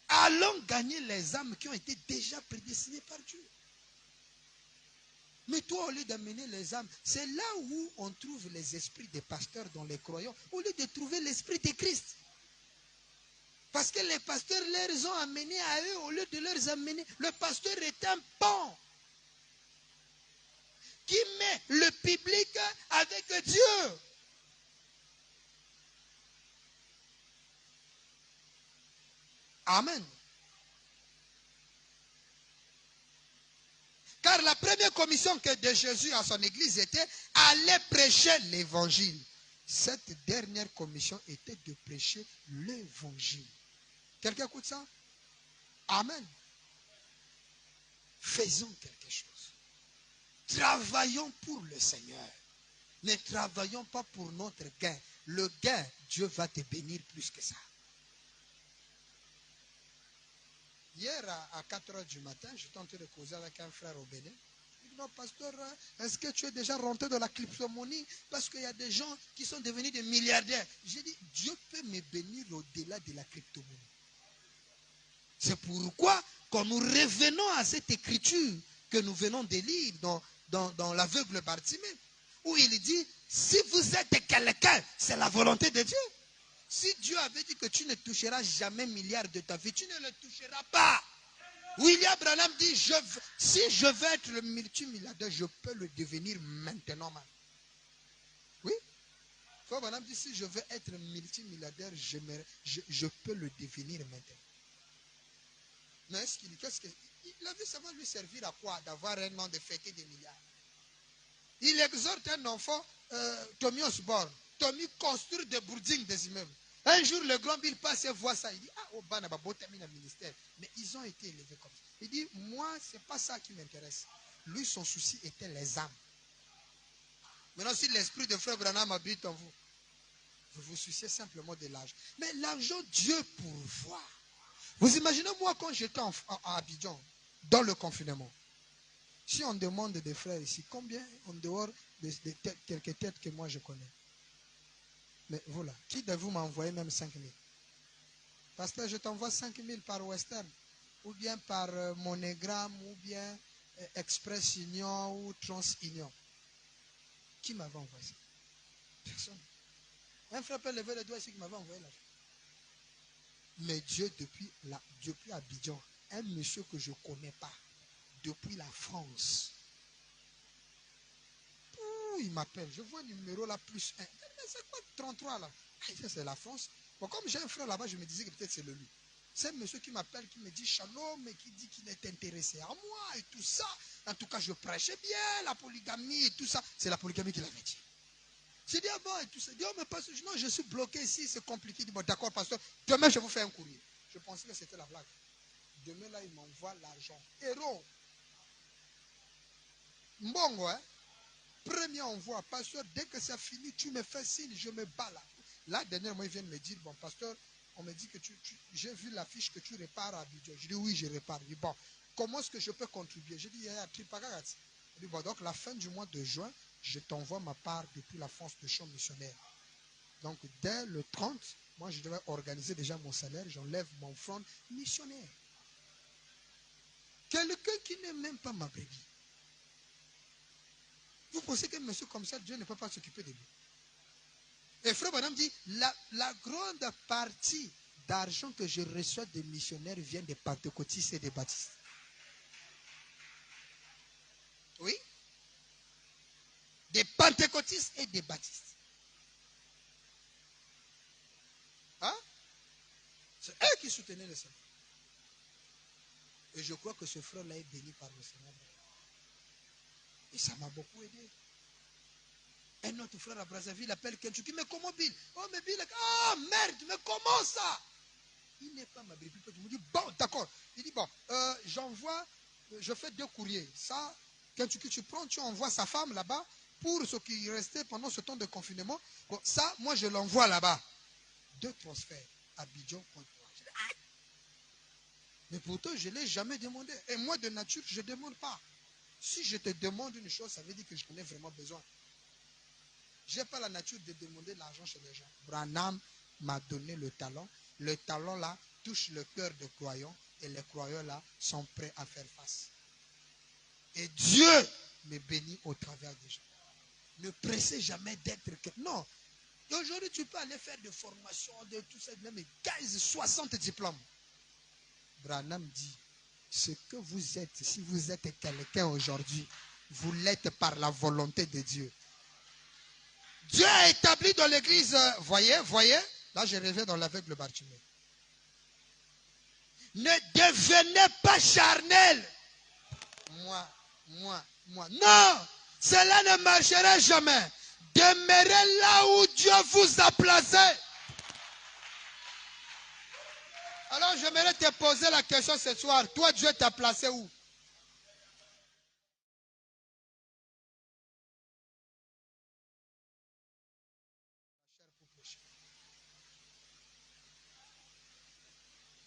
Allons gagner les âmes qui ont été déjà prédestinées par Dieu. Mais toi, au lieu d'amener les âmes, c'est là où on trouve les esprits des pasteurs dans les croyants, au lieu de trouver l'esprit de Christ. Parce que les pasteurs les ont amenés à eux, au lieu de les amener, le pasteur est un pont qui met le public avec Dieu. Amen. Car la première commission que de Jésus à son église était aller prêcher l'évangile. Cette dernière commission était de prêcher l'évangile. Quelqu'un écoute ça? Amen. Faisons quelque chose. Travaillons pour le Seigneur. Ne travaillons pas pour notre gain. Le gain, Dieu va te bénir plus que ça. Hier à 4 h du matin, j'étais en train de causer avec un frère au Bénin. Il dit, non, pasteur, est-ce que tu es déjà rentré dans la cryptomonnaie? Parce qu'il y a des gens qui sont devenus des milliardaires. J'ai dit, Dieu peut me bénir au-delà de la cryptomonnaie. C'est pourquoi, quand nous revenons à cette écriture que nous venons de lire dans l'aveugle Bartimée, où il dit, si vous êtes quelqu'un, c'est la volonté de Dieu. Si Dieu avait dit que tu ne toucheras jamais milliard de ta vie, tu ne le toucheras pas. William Branham dit, si je veux être le multimilliardaire, je peux le devenir maintenant même. Oui. William Branham dit, si je veux être multimilliardaire, je peux le devenir maintenant. Mais il a vu seulement lui servir à quoi? D'avoir un nom de fêter des milliards. Il exhorte un enfant, Tommy Osborne. Tommy construit des bourdings des immeubles. Un jour, le grand Bill passe et voit ça. Il dit, ah, Oba n'a pas beau terminer le ministère. Mais ils ont été élevés comme ça. Il dit, moi, ce n'est pas ça qui m'intéresse. Lui, son souci était les âmes. Maintenant, si l'esprit de frère Branham habite en vous, vous vous souciez simplement de l'argent. Mais l'argent, Dieu pourvoit. Vous imaginez, moi, quand j'étais à Abidjan, dans le confinement, si on demande des frères ici, combien en dehors de quelques têtes que moi je connais? Mais voilà, qui de vous m'a envoyé même 5 000? Pasteur, je t'envoie 5 000 par Western, ou bien par Monogram, ou bien Express Union, ou Trans Union. Qui m'avait envoyé ça? Personne. Un frère peut lever le doigt ici qui m'avait envoyé l'argent. Mais Dieu, depuis Abidjan, un monsieur que je ne connais pas, depuis la France, il m'appelle. Je vois un numéro là, plus 1. Mais c'est quoi 33 là? C'est la France. Bon, comme j'ai un frère là-bas, je me disais que peut-être c'est le lui. C'est un monsieur qui m'appelle, qui me dit shalom, et qui dit qu'il est intéressé à moi et tout ça. En tout cas, je prêchais bien la polygamie et tout ça. C'est la polygamie qu'il avait dit. J'ai dit, ah bon, et tout ça. Il dit, oh, mais pasteur, non, je suis bloqué ici, c'est compliqué. Il dit, bon, d'accord, pasteur, demain, je vous fais un courrier. Je pensais que c'était la blague. Demain, là, il m'envoie l'argent. Héros. Mbongo, hein? Premier envoi, pasteur, dès que ça finit, tu me fais signe, je me bats là. Là, dernièrement, ils viennent me dire, bon, pasteur, on me dit que j'ai vu l'affiche que tu répares à Abidjan. Je dis, oui, je répare. Il dit, bon, comment est-ce que je peux contribuer? Je dis, il y a Tripagagati. Il dit, bon, donc, la fin du mois de juin, je t'envoie ma part depuis la France de champ missionnaire. Donc, dès le 30, moi, je devais organiser déjà mon salaire, j'enlève mon front missionnaire. Quelqu'un qui n'aime même pas ma brebis. Vous pensez qu'un monsieur comme ça, Dieu ne peut pas s'occuper de lui? Et frère Branham dit, la grande partie d'argent que je reçois des missionnaires vient des pentecôtistes et des baptistes. Oui? Des pentecôtistes et des baptistes. Hein? C'est eux qui soutenaient le Seigneur. Et je crois que ce frère-là est béni par le Seigneur. Et ça m'a beaucoup aidé. Un autre frère à Brazzaville appelle Kentucky. Mais comment Bill? Oh, mais Bill, ah merde, mais comment ça? Il n'est pas ma brebis. Il me dit, bon, d'accord. Il dit, bon, j'envoie, je fais 2 courriers. Ça, Kentucky, tu prends, tu envoies sa femme là-bas pour ce qui restait pendant ce temps de confinement. Bon, ça, moi, je l'envoie là-bas. 2 transferts. Abidjan, Pointe. Mais pourtant, je ne l'ai jamais demandé. Et moi, de nature, je ne demande pas. Si je te demande une chose, ça veut dire que j'en ai vraiment besoin. Je n'ai pas la nature de demander l'argent chez les gens. Branham m'a donné le talent. Le talent là touche le cœur des croyants et les croyants là sont prêts à faire face. Et Dieu me bénit au travers des gens. Ne pressez jamais d'être quelqu'un. Non. Et aujourd'hui, tu peux aller faire des formations, de tout ça, même 15, 60 diplômes. Branham dit, ce que vous êtes, si vous êtes quelqu'un aujourd'hui, vous l'êtes par la volonté de Dieu. Dieu a établi dans l'église, voyez, là je reviens dans l'aveugle Bartimée. Ne devenez pas charnel. Moi. Non, cela ne marchera jamais. Demeurez là où Dieu vous a placé. Alors j'aimerais te poser la question ce soir. Toi, Dieu t'a placé où?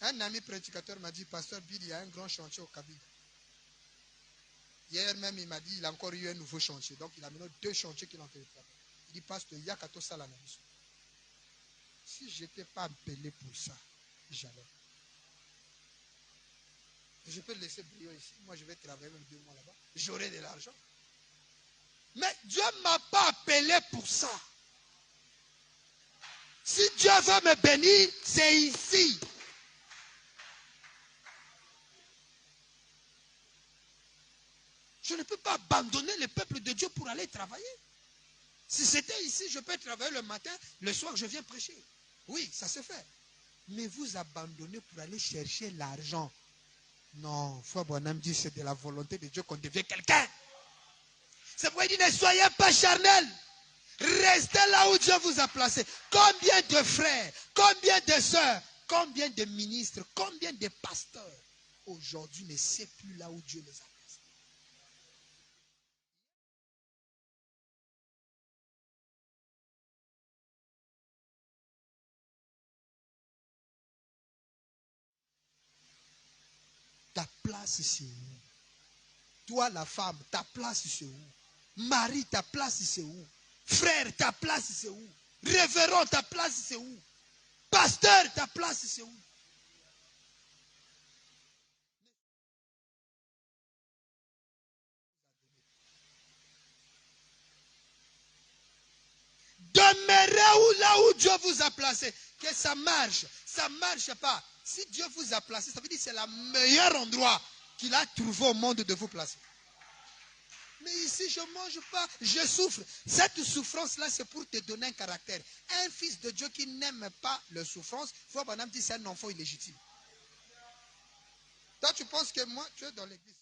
Un ami prédicateur m'a dit, Pasteur Bill, il y a un grand chantier au Kabyle. Hier même, il m'a dit, il a encore eu un nouveau chantier. Donc, il a mené 2 chantiers qu'il a en train de faire. Il dit, Pasteur, il y a qu'à tout ça là. Si je n'étais pas appelé pour ça, j'allais. Je peux laisser Brio ici. Moi, je vais travailler même 2 mois là-bas. J'aurai de l'argent. Mais Dieu ne m'a pas appelé pour ça. Si Dieu veut me bénir, c'est ici. Je ne peux pas abandonner le peuple de Dieu pour aller travailler. Si c'était ici, je peux travailler le matin, le soir, je viens prêcher. Oui, ça se fait. Mais vous abandonnez pour aller chercher l'argent. Non, Frère Branham dit c'est de la volonté de Dieu qu'on devient quelqu'un. C'est pourquoi il dit ne soyez pas charnel. Restez là où Dieu vous a placé. Combien de frères, combien de sœurs, combien de ministres, combien de pasteurs aujourd'hui ne savent plus là où Dieu les a placés. Ta place c'est où? Toi la femme, ta place c'est où? Marie, ta place c'est où? Frère, ta place c'est où? Révérend, ta place c'est où? Pasteur, ta place c'est où? Demeurez là où Dieu vous a placé. Que ça marche. Ça ne marche pas. Si Dieu vous a placé, ça veut dire que c'est le meilleur endroit qu'il a trouvé au monde de vous placer. Mais ici, je ne mange pas, je souffre. Cette souffrance-là, c'est pour te donner un caractère. Un fils de Dieu qui n'aime pas la souffrance, Frère Branham dit c'est un enfant illégitime. Toi, tu penses que moi, tu es dans l'église.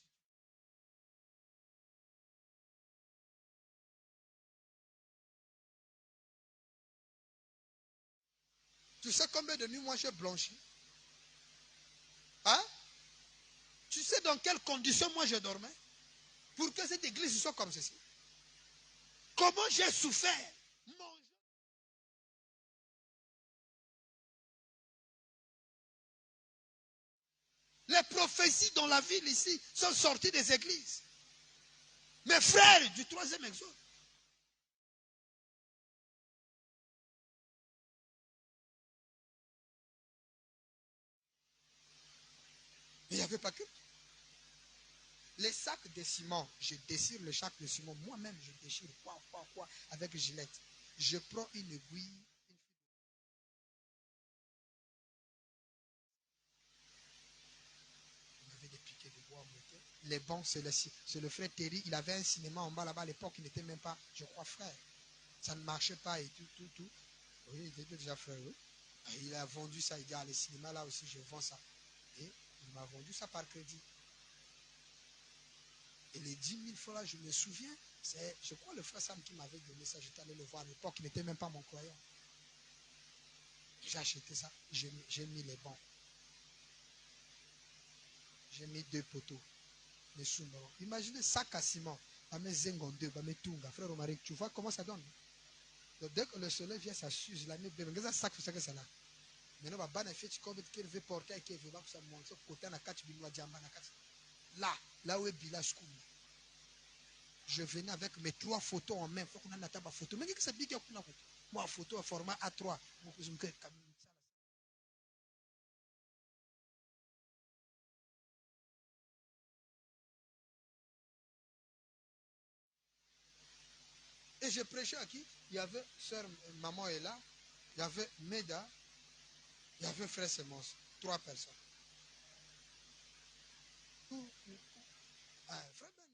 Tu sais combien de nuits moi j'ai blanchi? Hein? Tu sais dans quelles conditions moi je dormais? Pour que cette église soit comme ceci. Comment j'ai souffert? Les prophéties dans la ville ici sont sorties des églises. Mes frères du 3e exode. Mais il n'y avait pas que. Les sacs de ciment, je déchire le sac de ciment. Moi-même, je déchire. Quoi, avec gilette. Je prends une aiguille. On avait des piquets de bois montés. Les bancs, c'est le frère Terry. Il avait un cinéma en bas là-bas. À l'époque, il n'était même pas, je crois, frère. Ça ne marchait pas et tout. Oui, il était déjà frère, oui. Et il a vendu ça. Il dit, ah, le cinéma là aussi, je vends ça. Et il m'a vendu ça par crédit. Et les 10 000 francs là, je me souviens, c'est, je crois, le frère Sam qui m'avait donné ça. J'étais allé le voir à l'époque, il n'était même pas mon croyant. J'ai acheté ça, j'ai mis les bancs. J'ai mis 2 poteaux. Imaginez sac à ciment. Frère Romaric, tu vois comment ça donne? Donc, dès que le soleil vient, ça s'use. La sac, c'est ça que ça là. Maintenant, bah, fait tu comme qu'il veut porter et qu'il veut pas ça monte. Côté na catch binois diamba na catch. Là où est village school. je venais avec mes 3 photos en main. Il faut qu'on ait la table à photo. Mais qu'est-ce que ça dit qu'il y a moi, photo à format A3. Et je prêchais à qui? Il y avait sœur, maman est là. Il y avait Meda. Il y avait frère Semos. 3 personnes. Ah, frère Bené.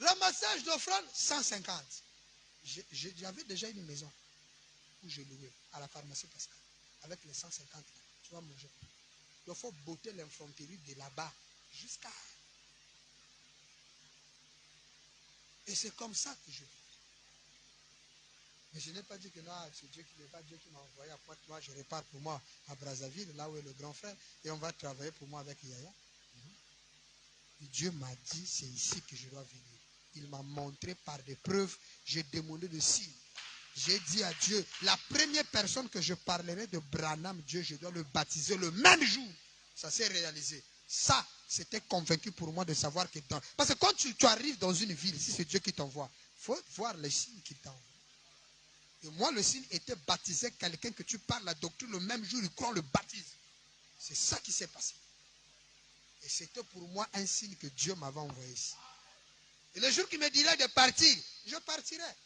Ramassage d'offrande, 150. J'avais déjà une maison où je louais à la pharmacie Pascal. Avec les 150, tu vas manger. Il faut botter l'infanterie de là-bas jusqu'à. Et c'est comme ça que je vis. Mais je n'ai pas dit que non, c'est Dieu qui n'est pas Dieu qui m'a envoyé à Pointe-Noire. Je repars pour moi à Brazzaville, là où est le grand frère, et on va travailler pour moi avec Yaya. Et Dieu m'a dit, c'est ici que je dois venir. Il m'a montré par des preuves, j'ai demandé de signes. J'ai dit à Dieu, la première personne que je parlerai de Branham, Dieu, je dois le baptiser le même jour. Ça s'est réalisé. Ça, c'était convaincu pour moi de savoir que dans... Parce que quand tu arrives dans une ville, si c'est Dieu qui t'envoie, il faut voir les signes qu'il t'envoie. Et moi, le signe était baptiser quelqu'un que tu parles la doctrine le même jour, il croit, on le baptise. C'est ça qui s'est passé. Et c'était pour moi un signe que Dieu m'avait envoyé ici. Et le jour qu'il me dirait de partir, je partirais.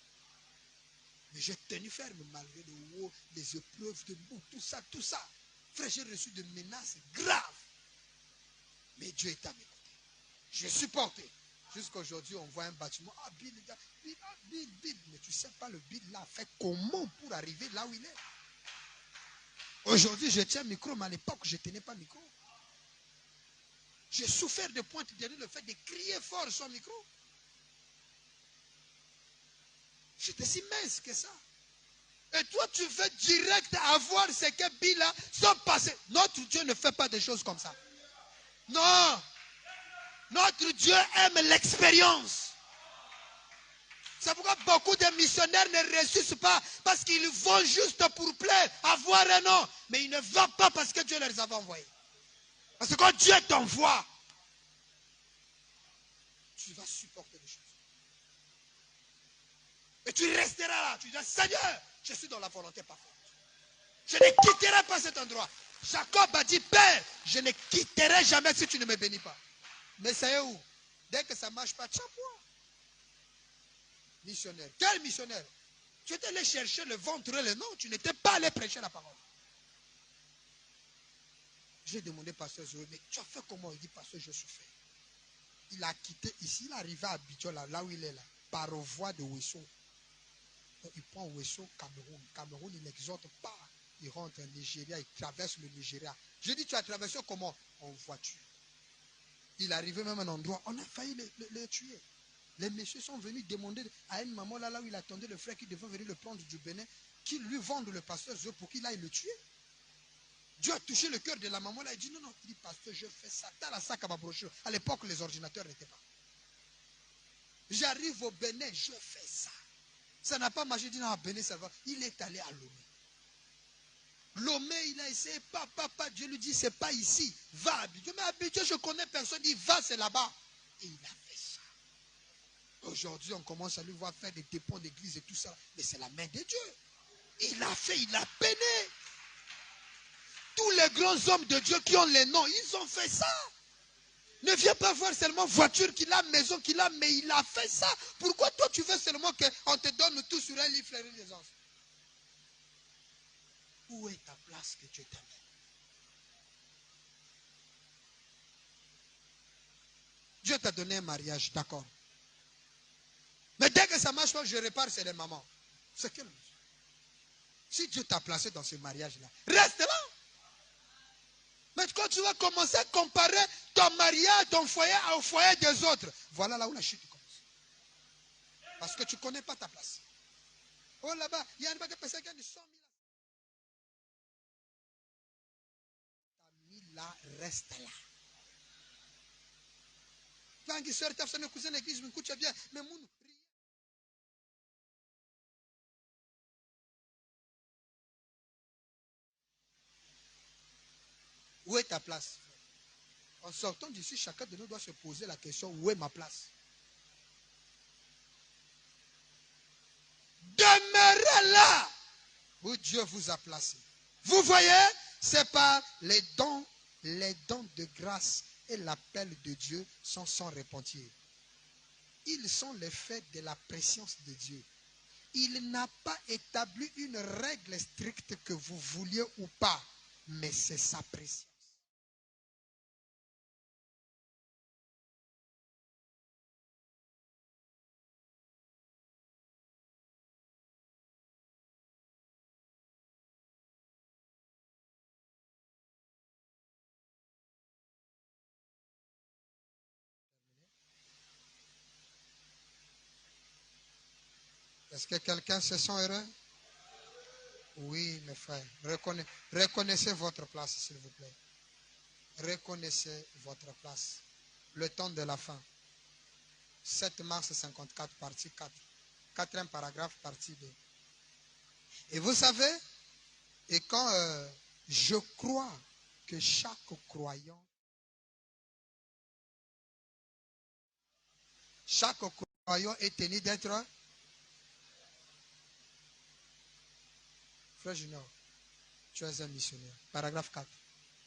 Mais j'ai tenu ferme malgré les épreuves de bout, tout ça, tout ça. Frère, j'ai reçu des menaces graves. Mais Dieu est à mes côtés. J'ai supporté. Jusqu'à aujourd'hui, on voit un bâtiment. Ah, Bill, Bill. Mais tu ne sais pas le Bill là fait comment pour arriver là où il est. Aujourd'hui, je tiens le micro, mais à l'époque, je ne tenais pas le micro. J'ai souffert de pointe derrière le fait de crier fort sur le micro. J'étais si mince que ça. Et toi, tu veux direct avoir ce que Bill a sans passer. Notre Dieu ne fait pas des choses comme ça. Non. Notre Dieu aime l'expérience. C'est pourquoi beaucoup de missionnaires ne ressuscitent pas. Parce qu'ils vont juste pour plaire, avoir un nom. Mais ils ne vont pas parce que Dieu les avait envoyés. Parce que quand Dieu t'envoie, tu vas supporter les choses. Et tu resteras là. Tu dis, Seigneur, je suis dans la volonté parfaite. Je ne quitterai pas cet endroit. Jacob a dit, Père, je ne quitterai jamais si tu ne me bénis pas. Mais ça est où? Dès que ça ne marche pas, tiens moi. Missionnaire. Quel missionnaire? Tu étais allé chercher le ventre et le nom. Tu n'étais pas allé prêcher la parole. J'ai demandé pasteur Zoé, mais tu as fait comment? Il dit, pasteur, je souffrais. Il a quitté ici, il est arrivé à Abidjan, là où il est là, par voie de Ouesso. Il prend Ouesso, Cameroun. Cameroun, il n'exhorte pas. Il rentre en Nigeria, il traverse le Nigeria. Je dis, tu as traversé comment? En voiture. Il est arrivé même à un endroit, on a failli le tuer. Les messieurs sont venus demander à une maman là où il attendait le frère qui devait venir le prendre du Bénin, qu'il lui vende le pasteur Zoé pour qu'il aille le tuer. Dieu a touché le cœur de la maman là, il dit non, il dit pasteur, je fais ça. T'as la sac à ma brochure. À l'époque, les ordinateurs n'étaient pas. J'arrive au Bénin, je fais ça. Ça n'a pas marché, il dit non, à Bénin ça va. Il est allé à Lomé. Lomé, il a essayé, papa, Dieu lui dit, c'est pas ici, va à Abidjan. Mais à Abidjan, je connais personne, il va, c'est là-bas. Et il a fait ça. Aujourd'hui, on commence à lui voir faire des dépôts d'église et tout ça. Mais c'est la main de Dieu. Il a fait, il a peiné. Tous les grands hommes de Dieu qui ont les noms, ils ont fait ça. Ne viens pas voir seulement voiture qu'il a, maison qu'il a, mais il a fait ça. Pourquoi toi tu veux seulement qu'on te donne tout sur un livre fleurir des anges? Où est ta place que Dieu t'a mis? Dieu t'a donné un mariage, d'accord. Mais dès que ça marche pas, je repars, c'est les mamans. C'est quel? Si Dieu t'a placé dans ce mariage-là, reste là. Mais quand tu vas commencer à comparer ton mariage, ton foyer au foyer des autres, voilà là où la chute commence. Parce que tu ne connais pas ta place. Oh là-bas, il y a une personne qui a 100 000. Ta mis là, reste là. Quand il sort, tu as une cousine l'église, mais écoute bien, mais mon Où est ta place? En sortant d'ici, chacun de nous doit se poser la question, où est ma place? Demeurez là où Dieu vous a placé. Vous voyez, c'est par les dons de grâce et l'appel de Dieu sont sans repentir. Ils sont les faits de la préscience de Dieu. Il n'a pas établi une règle stricte que vous vouliez ou pas, mais c'est sa préscience. Est-ce que quelqu'un se sent heureux? Oui, mes frères. Reconnaissez votre place, s'il vous plaît. Reconnaissez votre place. Le temps de la fin. 7 mars 54, partie 4. Quatrième paragraphe, partie 2. Et vous savez, et quand je crois que chaque croyant est tenu d'être... Frère Junior, tu es un missionnaire. Paragraphe 4.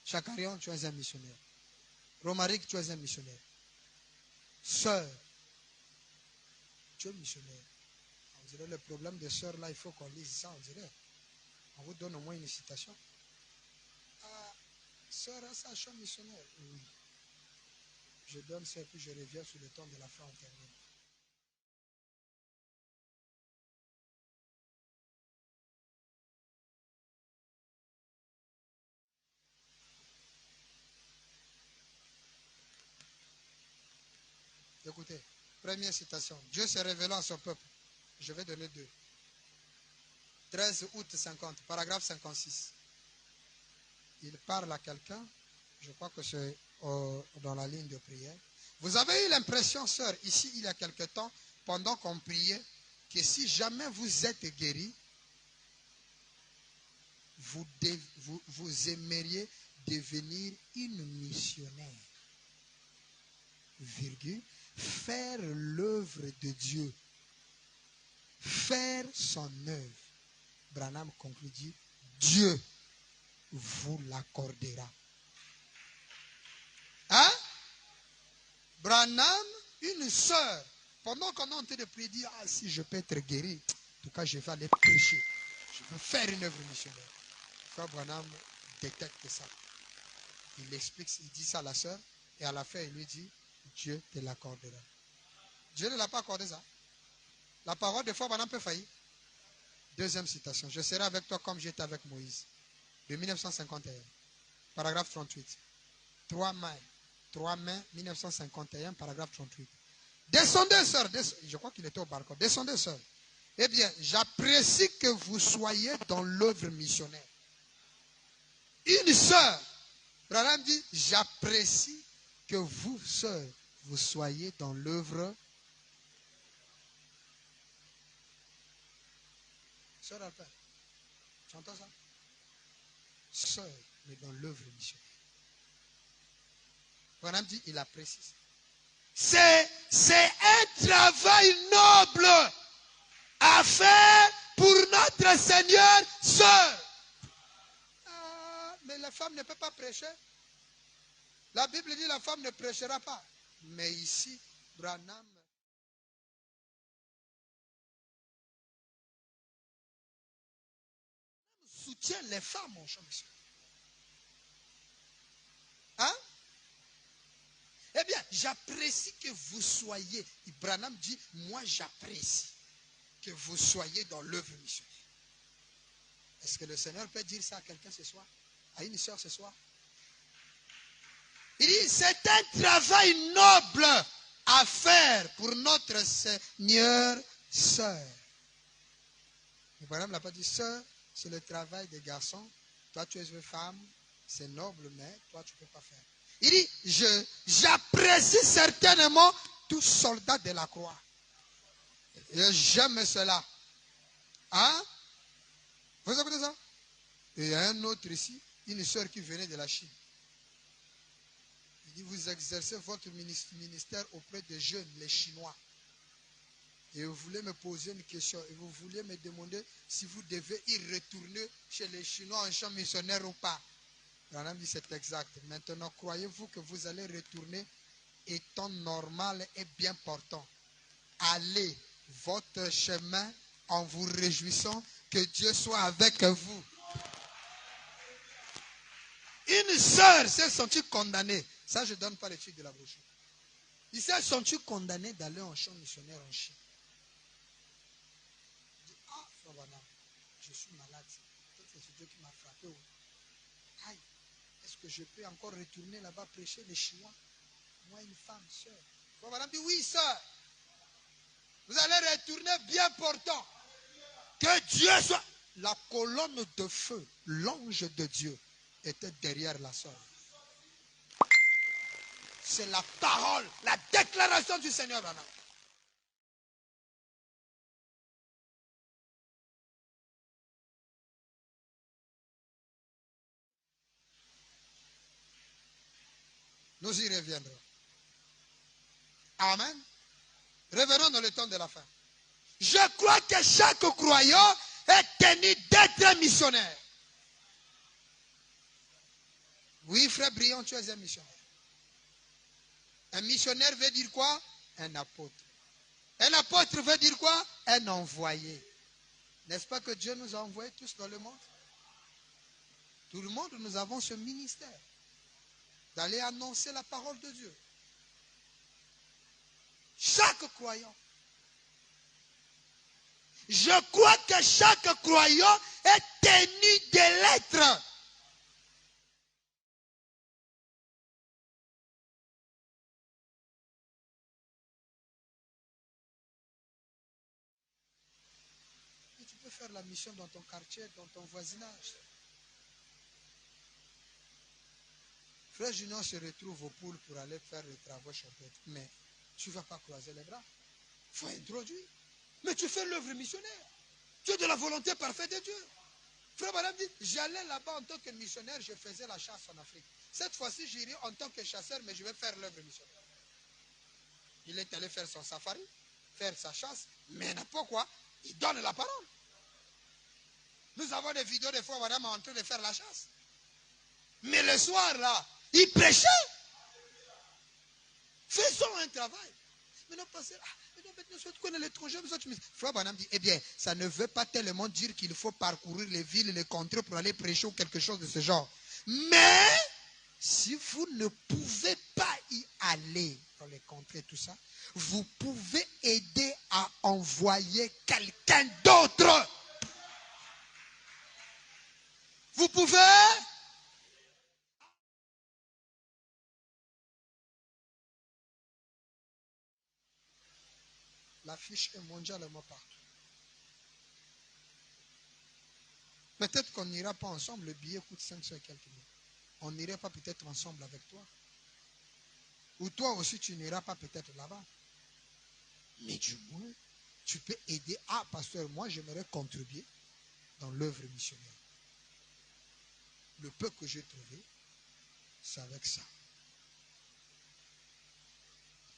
Chacarion, tu es un missionnaire. Romaric, tu es un missionnaire. Sœur, tu es missionnaire. On dirait le problème des sœurs là, il faut qu'on lise ça, on dirait. On vous donne au moins une citation. Ah, sœur, ça, je suis missionnaire. Oui. Je donne ça et puis je reviens sur le temps de la fin, on termine. Écoutez, première citation. Dieu s'est révélé à son peuple. Je vais donner 2. 13 août 50, paragraphe 56. Il parle à quelqu'un, je crois que c'est dans la ligne de prière. Vous avez eu l'impression, sœur, ici il y a quelque temps, pendant qu'on priait, que si jamais vous êtes guéri, vous aimeriez devenir une missionnaire. Virgule, faire l'œuvre de Dieu, faire son œuvre. Branham conclut, dit, Dieu vous l'accordera. Hein? Branham, une sœur, pendant qu'on est en train de prier, dit, ah, si je peux être guéri, en tout cas, je vais aller prêcher. Je veux faire une œuvre missionnaire. Frère Branham détecte ça. Il explique, il dit ça à la sœur, et à la fin, il lui dit, Dieu te l'accordera. Dieu ne l'a pas accordé ça. La parole de foi, Branham peut faillir. Deuxième citation. Je serai avec toi comme j'étais avec Moïse. De 1951. Paragraphe 38. 3 mai 1951, paragraphe 38. Descendez, sœur. Je crois qu'il était au balcon. Descendez, sœur. Eh bien, j'apprécie que vous soyez dans l'œuvre missionnaire. Une sœur. Branham dit, j'apprécie que vous, sœur, vous soyez dans l'œuvre. Sœur Alpin, tu entends ça? Sœur, mais dans l'œuvre missionnaire. Branham dit, il apprécie ça. C'est un travail noble à faire pour notre Seigneur, sœur. Mais la femme ne peut pas prêcher. La Bible dit la femme ne prêchera pas. Mais ici, Branham soutient les femmes, mon cher monsieur. Hein? Eh bien, j'apprécie que vous soyez. Branham dit, moi j'apprécie que vous soyez dans l'œuvre missionnaire. Est-ce que le Seigneur peut dire ça à quelqu'un ce soir? À une soeur ce soir? Il dit, c'est un travail noble à faire pour notre Seigneur, sœur. Mais Branham ne l'a pas dit, sœur, c'est le travail des garçons. Toi, tu es une femme, c'est noble, mais toi, tu ne peux pas faire. Il dit, j'apprécie certainement tous soldats de la croix. Et j'aime cela. Hein? Vous écoutez ça? Et il y a un autre ici, une sœur qui venait de la Chine. Il dit, vous exercez votre ministère auprès des jeunes, les Chinois. Et vous voulez me poser une question. Et vous vouliez me demander si vous devez y retourner chez les Chinois en champ missionnaire ou pas. Branham dit, c'est exact. Maintenant, croyez-vous que vous allez retourner étant normal et bien portant? Allez votre chemin en vous réjouissant que Dieu soit avec vous. Une sœur s'est sentie condamnée. Ça, je ne donne pas les trucs de la brochure. Il s'est senti condamné d'aller en champ missionnaire en Chine. Il dit, ah, Frère Branham, je suis malade. Peut-être que c'est Dieu qui m'a frappé. Aïe, est-ce que je peux encore retourner là-bas prêcher les Chinois? Moi, une femme, sœur. Frère Branham dit, oui, sœur. Vous allez retourner bien portant. Que Dieu soit. La colonne de feu, l'ange de Dieu, était derrière la sœur. C'est la parole, la déclaration du Seigneur Branham. Nous y reviendrons. Amen. Revenons dans le temps de la fin. Je crois que chaque croyant est tenu d'être missionnaire. Oui, frère Briand, tu es un missionnaire. Un missionnaire veut dire quoi? Un apôtre. Un apôtre veut dire quoi? Un envoyé. N'est-ce pas que Dieu nous a envoyés tous dans le monde? Tout le monde, nous avons ce ministère d'aller annoncer la parole de Dieu. Chaque croyant. Je crois que chaque croyant est tenu de l'être. Et tu peux faire la mission dans ton quartier, dans ton voisinage. Frère Junior se retrouve au pool pour aller faire les travaux champêtres. Mais tu ne vas pas croiser les bras. Il faut introduire. Mais tu fais l'œuvre missionnaire. Tu es de la volonté parfaite de Dieu. Frère Branham dit, j'allais là-bas en tant que missionnaire, je faisais la chasse en Afrique. Cette fois-ci, j'irai en tant que chasseur, mais je vais faire l'œuvre missionnaire. Il est allé faire son safari, faire sa chasse, mais n'importe quoi, il donne la parole. Nous avons des vidéos des fois, Branham en train de faire la chasse. Mais le soir, là, il prêchait. Faisons un travail. Maintenant, passer, maintenant, tu connais l'étranger, Frère Branham dit, eh bien, ça ne veut pas tellement dire qu'il faut parcourir les villes et les contrées pour aller prêcher ou quelque chose de ce genre. Mais, si vous ne pouvez pas y aller dans les contrées, tout ça, vous pouvez aider à envoyer quelqu'un d'autre. Vous pouvez... L'affiche est mondialement partout. Peut-être qu'on n'ira pas ensemble, le billet coûte 500 et quelques mille. On n'irait pas peut-être ensemble avec toi. Ou toi aussi, tu n'iras pas peut-être là-bas. Mais du moins, tu peux aider. Ah, pasteur, moi, j'aimerais contribuer dans l'œuvre missionnaire. Le peu que j'ai trouvé, c'est avec ça.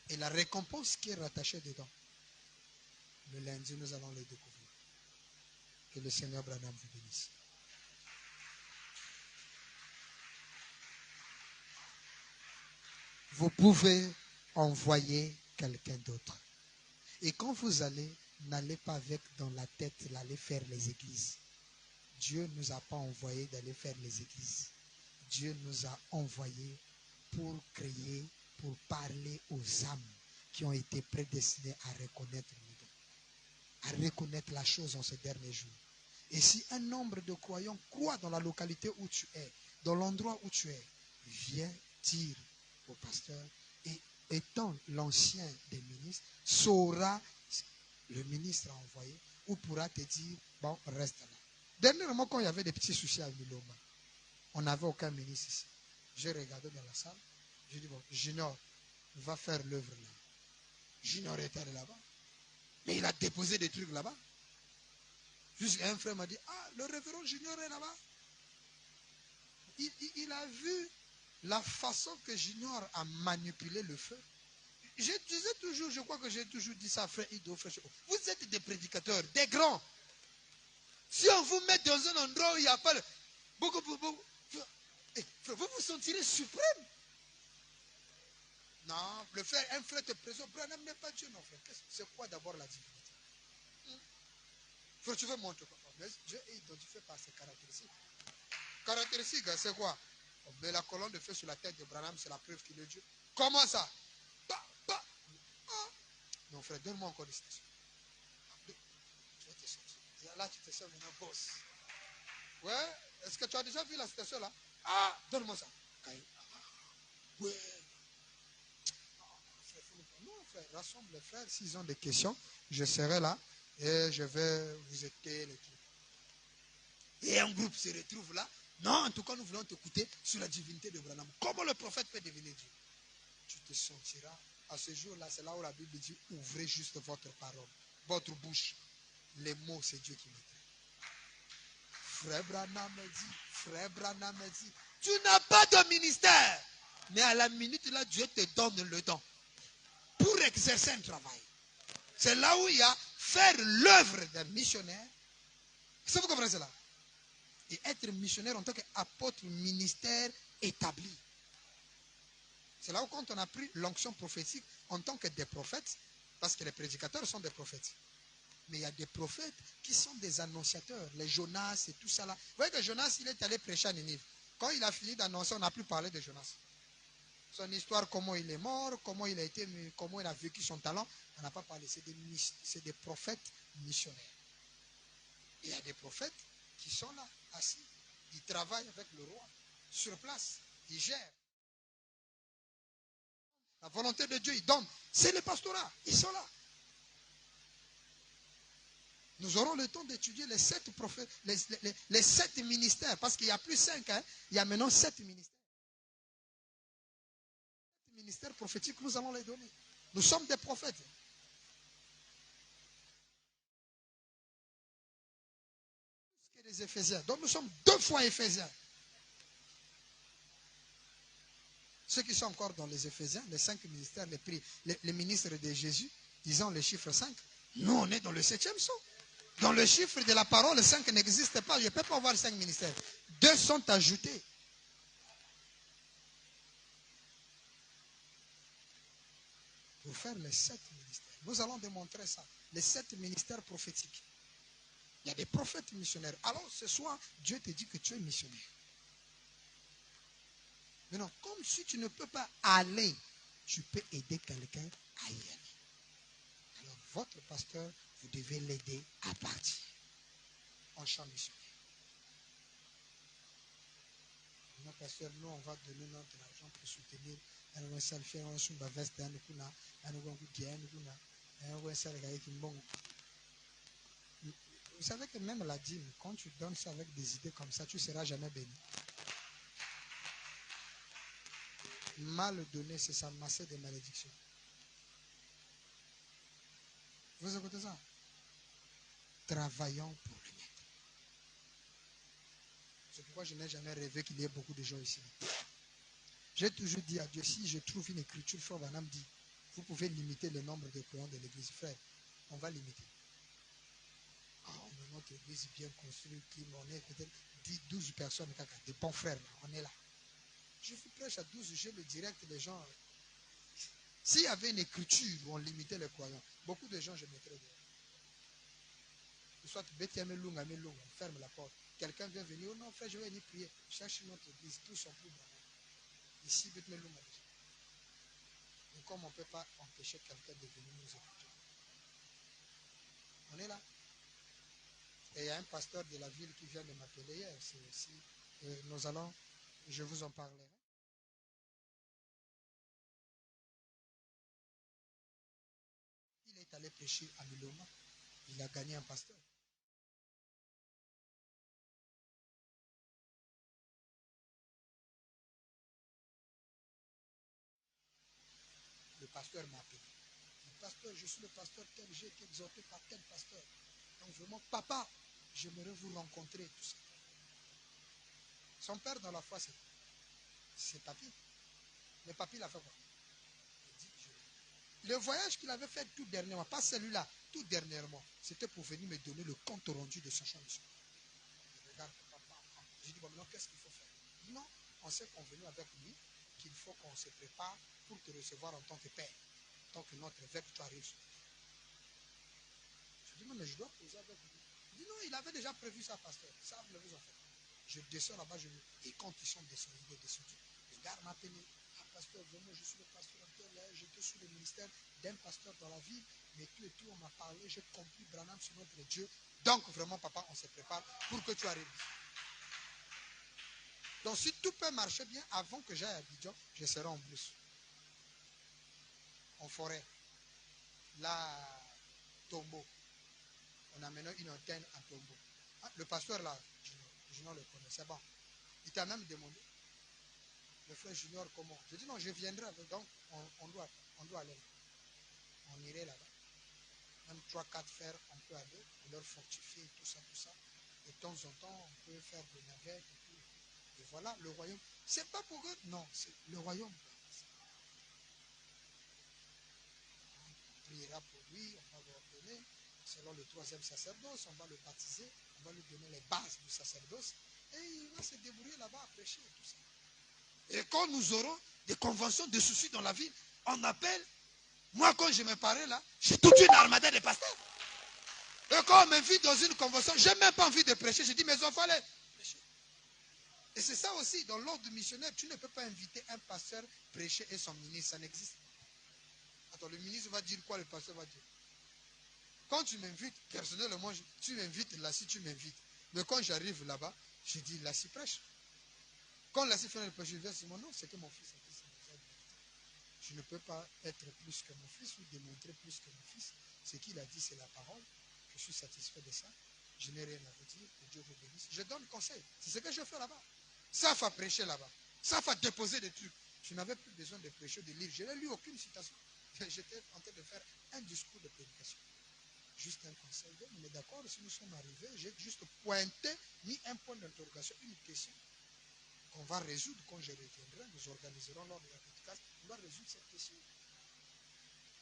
Et la récompense qui est rattachée dedans, le lundi, nous allons le découvrir. Que le Seigneur Branham vous bénisse. Vous pouvez envoyer quelqu'un d'autre. Et quand vous allez, n'allez pas avec dans la tête d'aller faire les églises. Dieu ne nous a pas envoyés d'aller faire les églises. Dieu nous a envoyés pour créer, pour parler aux âmes qui ont été prédestinées à reconnaître la chose en ces derniers jours. Et si un nombre de croyants croient dans la localité où tu es, dans l'endroit où tu es, viens dire au pasteur, et étant l'ancien des ministres, saura le ministre a envoyé, ou pourra te dire, bon, reste là. Dernièrement, quand il y avait des petits soucis à Miloma, on n'avait aucun ministre ici. J'ai regardé dans la salle, j'ai dit, bon, Junior va faire l'œuvre là. Junior est allé là-bas. Mais il a déposé des trucs là-bas. Jusqu'à un frère m'a dit, ah, le révérend Junior est là-bas. Il a vu la façon que j'ignore à manipuler le feu. Je disais toujours, je crois que j'ai toujours dit ça, frère Ido, frère Ido. Vous êtes des prédicateurs, des grands. Si on vous met dans un endroit où il n'y a pas le... vous vous sentirez suprême. Non, le frère, un frère te présente, Branham n'est pas Dieu, non frère. C'est quoi d'abord la divinité? Frère, tu veux montrer quoi? Dieu est identifié par ses caractéristiques. Caractéristiques, c'est quoi? On met la colonne de feu sur la tête de Branham, c'est la preuve qu'il est Dieu. Comment ça? Non frère, donne-moi encore des citations. Tu vas te sortir. Et là, tu te sens maintenant boss. Ouais, est-ce que tu as déjà vu la citation là? Ah, donne-moi ça. Ouais. Non frère, rassemble les frères. S'ils ont des questions, je serai là et je vais vous aider les trucs. Et un groupe se retrouve là. Non, en tout cas, nous voulons t'écouter sur la divinité de Branham. Comment le prophète peut devenir Dieu? Tu te sentiras. À ce jour-là, c'est là où la Bible dit, ouvrez juste votre parole, votre bouche. Les mots, c'est Dieu qui met. Frère Branham me dit, tu n'as pas de ministère. Mais à la minute là, Dieu te donne le don pour exercer un travail. C'est là où il y a faire l'œuvre d'un missionnaire. Est-ce que vous comprenez cela? Et être missionnaire en tant qu'apôtre, ministère établi. C'est là où quand on a pris l'onction prophétique en tant que des prophètes, parce que les prédicateurs sont des prophètes. Mais il y a des prophètes qui sont des annonciateurs, les Jonas et tout ça là. Vous voyez que Jonas, il est allé prêcher à Ninive. Quand il a fini d'annoncer, on n'a plus parlé de Jonas. Son histoire, comment il est mort, comment il a vécu son talent, on n'a pas parlé. C'est des prophètes missionnaires. Et il y a des prophètes qui sont là, assis. Ils travaillent avec le roi, sur place. Ils gèrent. La volonté de Dieu, ils donnent. C'est le pastorat. Ils sont là. Nous aurons le temps d'étudier les 7 prophètes, les 7 ministères, parce qu'il n'y a plus 5, hein, il y a maintenant 7 ministères. Les ministères prophétiques, nous allons les donner. Nous sommes des prophètes. Plus que les Éphésiens. Donc nous sommes 2 fois Éphésiens. Ceux qui sont encore dans les Éphésiens, les 5 ministères, les ministres de Jésus, ils ont le chiffre 5. Nous, on est dans le 7e sceau. Dans le chiffre de la parole, 5 n'existe pas. Je ne peux pas avoir 5 ministères. 2 sont ajoutés. Pour faire les 7 ministères. Nous allons démontrer ça. Les 7 ministères prophétiques. Il y a des prophètes missionnaires. Alors ce soir, Dieu te dit que tu es missionnaire. Maintenant, comme si tu ne peux pas aller, tu peux aider quelqu'un à y aller. Alors votre pasteur, vous devez l'aider à partir en champ missionnaire. Non, pasteur, nous on va donner notre argent pour soutenir vous savez que même la dîme, quand tu donnes ça avec des idées comme ça, tu ne seras jamais béni. Mal donné, c'est s'amasser des malédictions. Vous écoutez ça? Travaillons pour le maître. C'est pourquoi je n'ai jamais rêvé qu'il y ait beaucoup de gens ici. J'ai toujours dit à Dieu, si je trouve une écriture, Frère Branham dit, vous pouvez limiter le nombre de croyants de l'église. Frère, on va limiter. Notre église bien construite, on est peut-être 12 personnes, des bons frères, on est là. Je vous prêche à 12, j'ai le direct, les gens. S'il y avait une écriture où on limitait les croyants, beaucoup de gens, je mettrais dehors. Soit on ferme la porte. Quelqu'un vient venir, oh non frère, je vais venir prier. Cherche notre église, tous sont plus bas. Ici, mais comme on ne peut pas empêcher quelqu'un de venir nous écouter. On est là. Et il y a un pasteur de la ville qui vient de m'appeler hier. C'est aussi, nous allons, je vous en parlerai. Il est allé prêcher à Miloma. Il a gagné un pasteur. Le pasteur m'a appelé. Il dit, pasteur, je suis le pasteur tel, j'ai été exhorté par tel pasteur. Donc vraiment, papa, j'aimerais vous rencontrer, tout ça. Son père dans la foi, c'est C'est papy. Le papy, il a fait quoi? Le voyage qu'il avait fait tout dernièrement, pas celui-là, tout dernièrement, c'était pour venir me donner le compte rendu de sa chambre. Je regarde papa. J'ai dit, bon, maintenant, qu'est-ce qu'il faut faire? Il dit, non, on s'est convenu avec lui qu'il faut qu'on se prépare pour te recevoir en tant que père, en tant que notre évêque, tu arrives. Je dis, mais je dois poser avec lui. Il dit, non, il avait déjà prévu ça, pasteur. Ça, vous l'avez fait. Je descends là-bas, et quand ils sont descendus, le gars m'a appelé. Ah, pasteur, vraiment, je suis le pasteur là, j'étais sous le ministère d'un pasteur dans la ville, mais tout et tout, on m'a parlé, j'ai compris, Branham, c'est notre Dieu. Donc, vraiment, papa, on se prépare pour que tu arrives. Donc, si tout peut marcher bien, avant que j'aille à Abidjan, je serai en brousse. En forêt. Là, Tombeau. On a maintenant une antenne à Tombeau. Ah, le pasteur là, Junior le connaît, c'est bon. Il t'a même demandé, le frère Junior, comment? Je dis non, je viendrai, donc on doit aller. On irait là-bas. Même 3-4 fers, on peut aller, on leur fortifier, tout ça. De temps en temps, on peut faire des navettes et tout. Et voilà, le royaume. C'est pas pour eux, non, c'est le royaume. On priera pour lui, on va l'ordonner. Selon le 3e sacerdoce, on va le baptiser, on va lui donner les bases du sacerdoce. Et il va se débrouiller là-bas à prêcher et tout ça. Et quand nous aurons des conventions de soucis dans la ville, on appelle. Moi, quand je me parais là, j'ai toute une armada de pasteurs. Et quand on m'invite dans une convention, je n'ai même pas envie de prêcher. Je dis, mes enfants, allez prêcher. Et c'est ça aussi, dans l'ordre missionnaire, tu ne peux pas inviter un pasteur prêcher et son ministre, ça n'existe pas. Attends, le ministre va dire quoi, le pasteur va dire? Quand tu m'invites, personnellement, tu m'invites là, si tu m'invites. Mais quand j'arrive là-bas, je dis, là, si prêche. Quand la fait le prêche, je dis, mon nom, c'est que mon fils a dit, je ne peux pas être plus que mon fils ou démontrer plus que mon fils. Ce qu'il a dit, c'est la parole. Je suis satisfait de ça. Je n'ai rien à vous dire. Que Dieu vous bénisse. Je donne conseil. C'est ce que je fais là-bas. Ça va prêcher là-bas. Ça va déposer des trucs. Je n'avais plus besoin de prêcher, de lire. Je n'ai lu aucune citation. J'étais en train de faire un discours de prédication. Juste un conseil. On est d'accord, si nous sommes arrivés, j'ai juste pointé, mis un point d'interrogation, une question qu'on va résoudre quand je reviendrai. Nous organiserons lors de la podcast. On va résoudre cette question.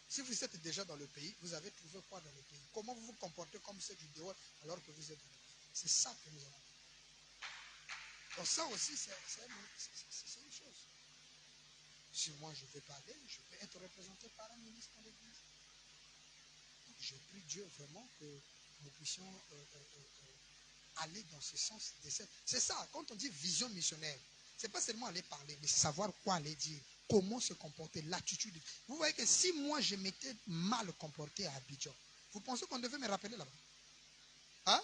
Si vous êtes déjà dans le pays, vous avez trouvé quoi dans le pays? Comment vous vous comportez comme ceux du dehors alors que vous êtes dans le pays? C'est ça que nous avons. Donc ça aussi, c'est une chose. Si moi je veux parler, je peux être représenté par un ministre dans l'église. Donc je prie Dieu vraiment que nous puissions aller dans ce sens. C'est ça, quand on dit vision missionnaire, ce n'est pas seulement aller parler, mais savoir quoi aller dire, comment se comporter, l'attitude. Vous voyez que si moi je m'étais mal comporté à Abidjan, vous pensez qu'on devait me rappeler là-bas? Hein?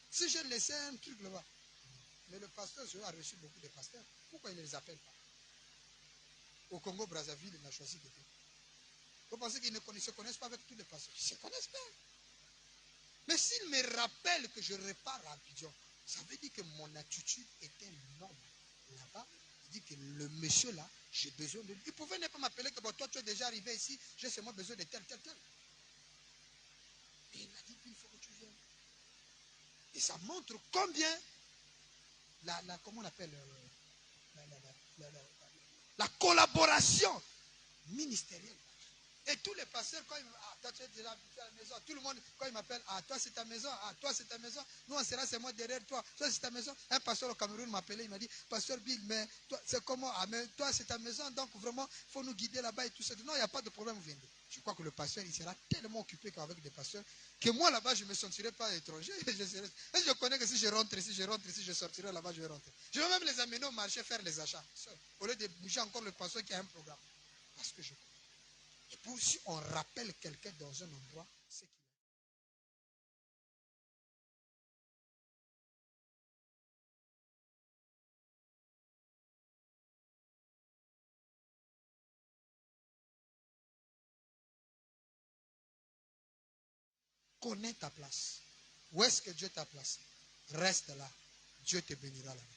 Si j'ai laissé un truc là-bas, mais le pasteur a reçu beaucoup de pasteurs, pourquoi il ne les appelle pas? Au Congo, Brazzaville, il a choisi quelqu'un. Vous pensez qu'ils ne se connaissent pas avec tous les pasteurs? Ils se connaissent pas. Mais s'il me rappelle que je repars à Abidjan, ça veut dire que mon attitude était noble là-bas. Il dit que le monsieur là, j'ai besoin de lui. Il pouvait ne pas m'appeler que bon, toi tu es déjà arrivé ici, j'ai seulement besoin de tel. Et il m'a dit qu'il faut que tu viennes. Et ça montre combien comment on appelle la collaboration ministérielle. Et tous les pasteurs, quand ils me ah, toi tu es déjà habitué à la maison, tout le monde, quand il m'appelle, ah, toi c'est ta maison, ah, toi c'est ta maison, nous on sera, c'est moi derrière toi, toi c'est ta maison. Un pasteur au Cameroun m'a appelé, il m'a dit, pasteur Bill, mais toi, c'est comment, ah, mais toi c'est ta maison, donc vraiment, il faut nous guider là-bas et tout ça. Non, il n'y a pas de problème, vous venez. Je crois que le pasteur, il sera tellement occupé qu'avec des pasteurs, que moi là-bas, je ne me sentirai pas étranger. Je connais que si je rentre ici, je sortirai là-bas, je vais rentrer. Je vais même les amener au marché faire les achats, au lieu de bouger encore le pasteur qui a un programme. Parce que je connais. Et pour si on rappelle quelqu'un dans un endroit, c'est qu'il a. Connais ta place. Où est-ce que Dieu t'a placé? Reste là. Dieu te bénira là-bas.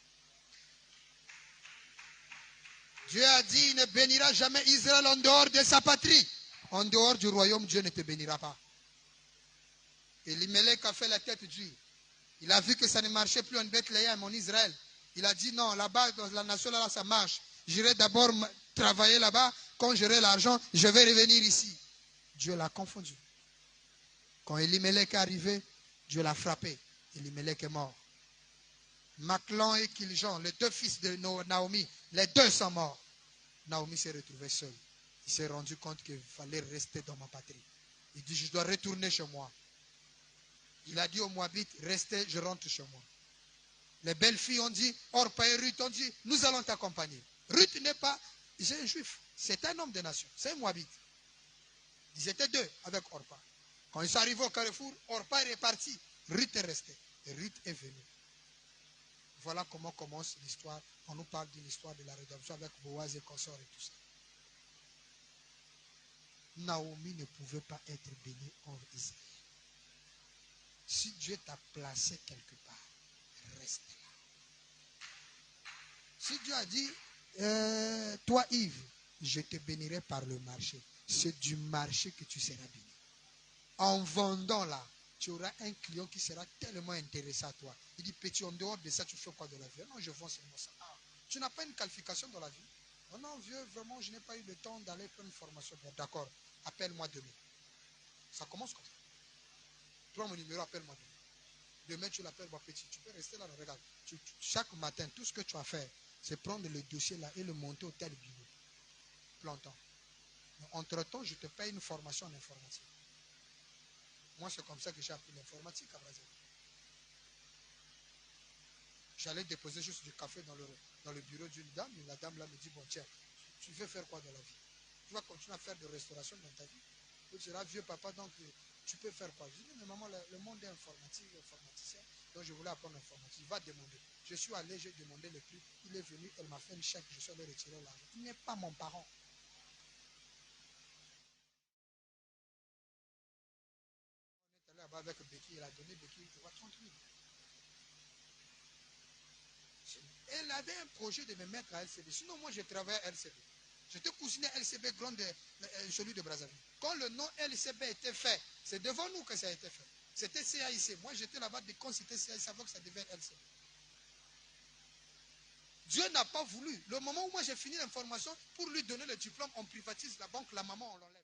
Dieu a dit, il ne bénira jamais Israël en dehors de sa patrie. En dehors du royaume, Dieu ne te bénira pas. Et Elimelech a fait la tête dure. Il a vu que ça ne marchait plus en Bethléem, en Israël. Il a dit non, là-bas, dans la nation, là, ça marche. J'irai d'abord travailler là-bas. Quand j'aurai l'argent, je vais revenir ici. Dieu l'a confondu. Quand Elimelech est arrivé, Dieu l'a frappé. Elimelech est mort. Machlon et Kiljon, les deux fils de Naomi, les deux sont morts. Naomi s'est retrouvée seule. Il s'est rendu compte qu'il fallait rester dans ma patrie. Il dit, je dois retourner chez moi. Il a dit aux Moabites, restez, je rentre chez moi. Les belles filles ont dit, Orpa et Ruth ont dit, nous allons t'accompagner. Ruth n'est pas, c'est un juif, c'est un homme de nation, c'est un Moabite. Ils étaient deux avec Orpa. Quand ils sont arrivés au carrefour, Orpa est reparti. Ruth est restée. Et Ruth est venue. Voilà comment commence l'histoire. On nous parle d'une histoire de la rédemption avec Boaz et consort et tout ça. Naomi ne pouvait pas être bénie hors Israël. Si Dieu t'a placé quelque part, reste là. Si Dieu a dit, toi Yves, je te bénirai par le marché. C'est du marché que tu seras béni. En vendant là, tu auras un client qui sera tellement intéressé à toi. Il dit, petit, en dehors de ça, tu fais quoi de la vie? Non, je vends seulement ça. Ah, tu n'as pas une qualification dans la vie? Oh non, vieux, vraiment, je n'ai pas eu le temps d'aller prendre une formation. Bon, d'accord, appelle-moi demain. Ça commence comme ça. Prends mon numéro, appelle-moi demain. Demain, tu l'appelles, mon petit. Tu peux rester là, regarde. Chaque matin, tout ce que tu as à faire, c'est prendre le dossier là et le monter au tel bureau. Plantant. Entre-temps, je te paye une formation en informatique. Moi, c'est comme ça que j'ai appris l'informatique à Brazzaville. J'allais déposer juste du café dans le bureau d'une dame. Et la dame là me dit, bon tiens, tu veux faire quoi dans la vie? Tu vas continuer à faire de restauration dans ta vie? Tu seras vieux papa, donc tu peux faire quoi? Je dis, mais maman, le monde est informatique, informaticien. Donc je voulais apprendre l'informatique. Il va demander. Je suis allé, j'ai demandé le prix. Il est venu, elle m'a fait une chèque, je suis allé retirer l'argent. Il n'est pas mon parent. On est allé là-bas avec Becky, il a donné Becky, il voit 30 000. Elle avait un projet de me mettre à LCB. Sinon, moi, je travaillais à LCB. J'étais cousiné à LCB Grand, celui de Brazzaville. Quand le nom LCB était fait, c'est devant nous que ça a été fait. C'était CAIC. Moi, j'étais là-bas, quand c'était CAIC, avant que ça devienne LCB. Dieu n'a pas voulu. Le moment où moi, j'ai fini l'information, pour lui donner le diplôme, on privatise la banque, la maman, on l'enlève.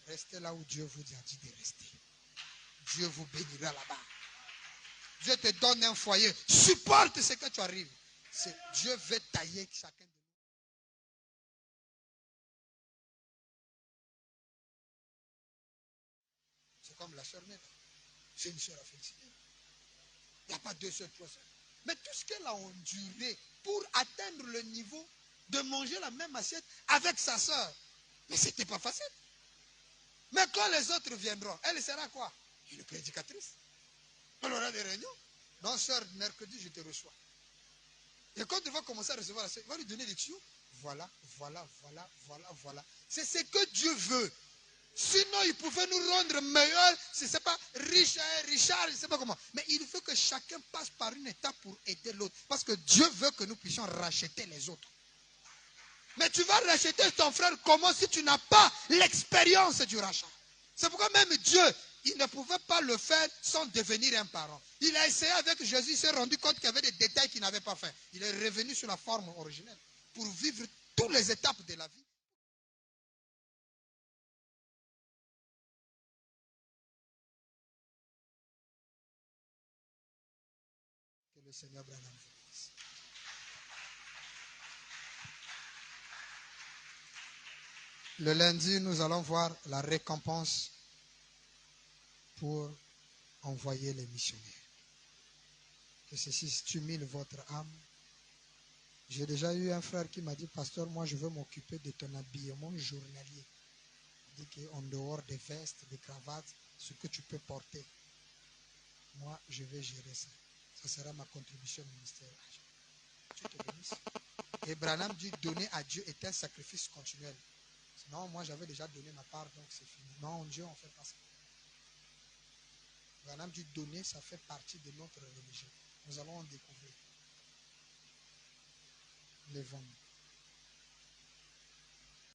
Restez là où Dieu vous a dit de rester. Dieu vous bénira là-bas. Dieu te donne un foyer. Supporte ce que tu arrives. Dieu veut tailler chacun de nous. C'est comme la sœur Nette. C'est une sœur à féliciter. Il n'y a pas deux sœurs, trois sœurs. Mais tout ce qu'elle a enduré pour atteindre le niveau de manger la même assiette avec sa sœur. Mais ce n'était pas facile. Mais quand les autres viendront, elle sera quoi? Une prédicatrice. Elle aura des réunions. Non, sœur, mercredi, je te reçois. Et quand tu vas commencer à recevoir la sœur, il va lui donner des tuyaux. Voilà, voilà, voilà, voilà, voilà. C'est ce que Dieu veut. Sinon, il pouvait nous rendre meilleurs, je ne sais pas, Richard, je ne sais pas comment. Mais il veut que chacun passe par une étape pour aider l'autre. Parce que Dieu veut que nous puissions racheter les autres. Mais tu vas racheter ton frère comment si tu n'as pas l'expérience du rachat? C'est pourquoi même Dieu, il ne pouvait pas le faire sans devenir un parent. Il a essayé avec Jésus, il s'est rendu compte qu'il y avait des détails qu'il n'avait pas fait. Il est revenu sur la forme originelle pour vivre toutes les étapes de la vie. Que le Seigneur Branham vous bénisse. Le lundi, nous allons voir la récompense pour envoyer les missionnaires. Que ceci stimule votre âme. J'ai déjà eu un frère qui m'a dit, pasteur, moi je veux m'occuper de ton habillement journalier. Il dit qu'en dehors des vestes, des cravates, ce que tu peux porter, moi je vais gérer ça. Ça sera ma contribution au ministère. Dieu te bénisse. Et Branham dit, donner à Dieu est un sacrifice continuel. Sinon, moi j'avais déjà donné ma part, donc c'est fini. Non, Dieu, on ne fait pas ça. Branham dit, donner, ça fait partie de notre religion. Nous allons en découvrir. Levons-nous.